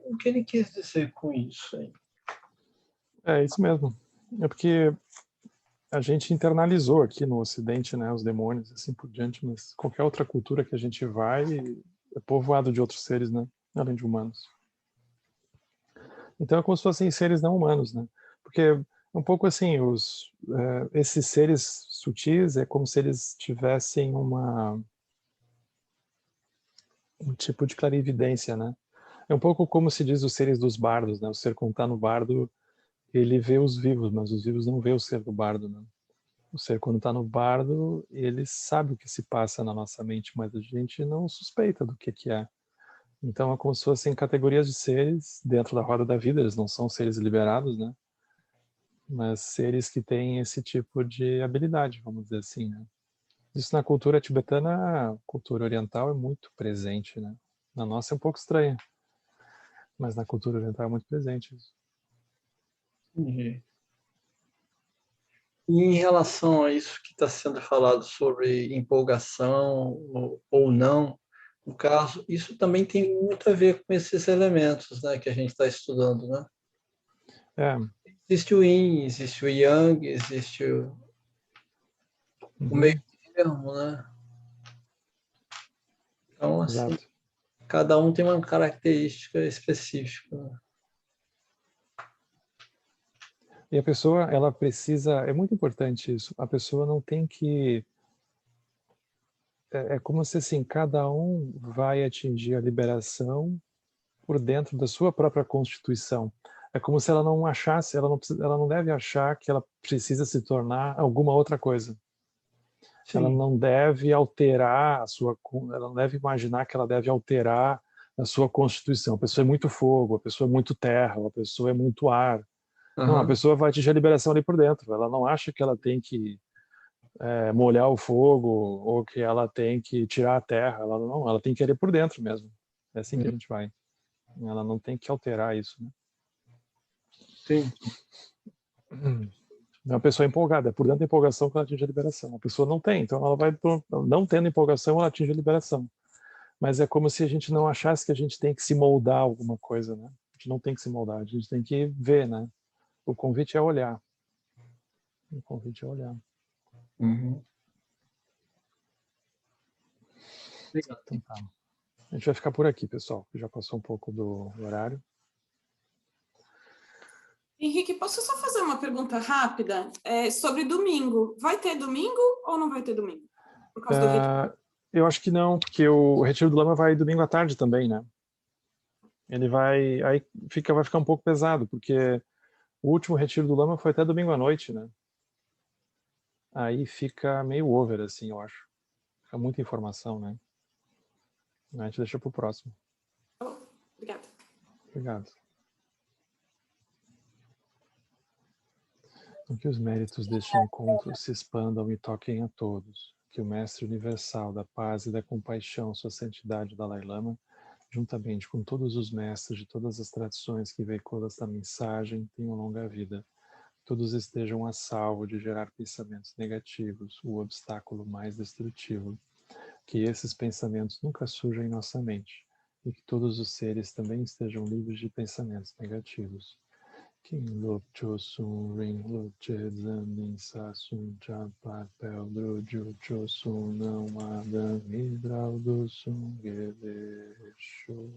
O que ele quis dizer com isso aí?
É isso mesmo. É porque a gente internalizou aqui no Ocidente, né, os demônios, assim por diante, mas qualquer outra cultura que a gente vai é povoado de outros seres, né, além de humanos. Então é como se fossem seres não humanos, né? Porque um pouco assim, esses seres sutis é como se eles tivessem um tipo de clarividência, né? É um pouco como se diz os seres dos bardos, né? O ser quando está no bardo, ele vê os vivos, mas os vivos não vê o ser do bardo, né? O ser quando está no bardo, ele sabe o que se passa na nossa mente, mas a gente não suspeita do que é. Então é como se fossem categorias de seres dentro da roda da vida, eles não são seres liberados, né? Mas seres que têm esse tipo de habilidade, vamos dizer assim, né? Isso na cultura tibetana, cultura oriental é muito presente, né? Na nossa é um pouco estranho, mas na cultura oriental é muito presente isso.
Entendi. E em relação a isso que está sendo falado sobre empolgação ou não, no caso, isso também tem muito a ver com esses elementos, né, que a gente está estudando, né?
É.
Existe o Yin, existe o Yang, existe o meio termo, né? Então, assim,
Exato.
cada um tem uma característica específica.
E a pessoa, ela precisa, é muito importante isso, a pessoa não tem que, é como se assim, cada um vai atingir a liberação por dentro da sua própria constituição. É como se ela não achasse, ela não deve achar que ela precisa se tornar alguma outra coisa.
Sim.
Ela não deve alterar ela não deve imaginar que ela deve alterar a sua constituição. A pessoa é muito fogo, a pessoa é muito terra, a pessoa é muito ar. Não, a pessoa vai atingir a liberação ali por dentro. Ela não acha que ela tem que molhar o fogo ou que ela tem que tirar a terra. Ela não, ela tem que ir ali por dentro mesmo. É assim que a gente vai. Ela não tem que alterar isso, né?
Sim.
É uma pessoa empolgada, é por dentro da empolgação que ela atinge a liberação. A pessoa não tem, então ela vai, não tendo empolgação, ela atinge a liberação. Mas é como se a gente não achasse que a gente tem que se moldar alguma coisa, né? A gente não tem que se moldar, a gente tem que ver, né? O convite é olhar. O convite é olhar.
Uhum. Legal.
Então tá. A gente vai ficar por aqui, pessoal, que já passou um pouco do horário.
Henrique, posso só fazer uma pergunta rápida sobre domingo? Vai ter domingo ou não vai ter domingo? Por causa do retiro?
Eu acho que não, porque o Retiro do Lama vai domingo à tarde também, né? Ele vai, vai ficar um pouco pesado, porque o último Retiro do Lama foi até domingo à noite, né? Aí fica meio over, assim, eu acho. Fica muita informação, né? A gente deixa para o próximo.
Obrigada.
Obrigado. Então, que os méritos deste encontro se expandam e toquem a todos. Que o Mestre Universal da Paz e da Compaixão, Sua Santidade Dalai Lama, juntamente com todos os mestres de todas as tradições que veiculam esta mensagem, tenham longa vida. Todos estejam a salvo de gerar pensamentos negativos, o obstáculo mais destrutivo. Que esses pensamentos nunca surjam em nossa mente e que todos os seres também estejam livres de pensamentos negativos. Kim Lop Chosun Ring Lop Chedzan Nin Sa Sun Cha Pa Pel Dro Jo Chosun Não Adam Hidral Do Sun Gebe Sho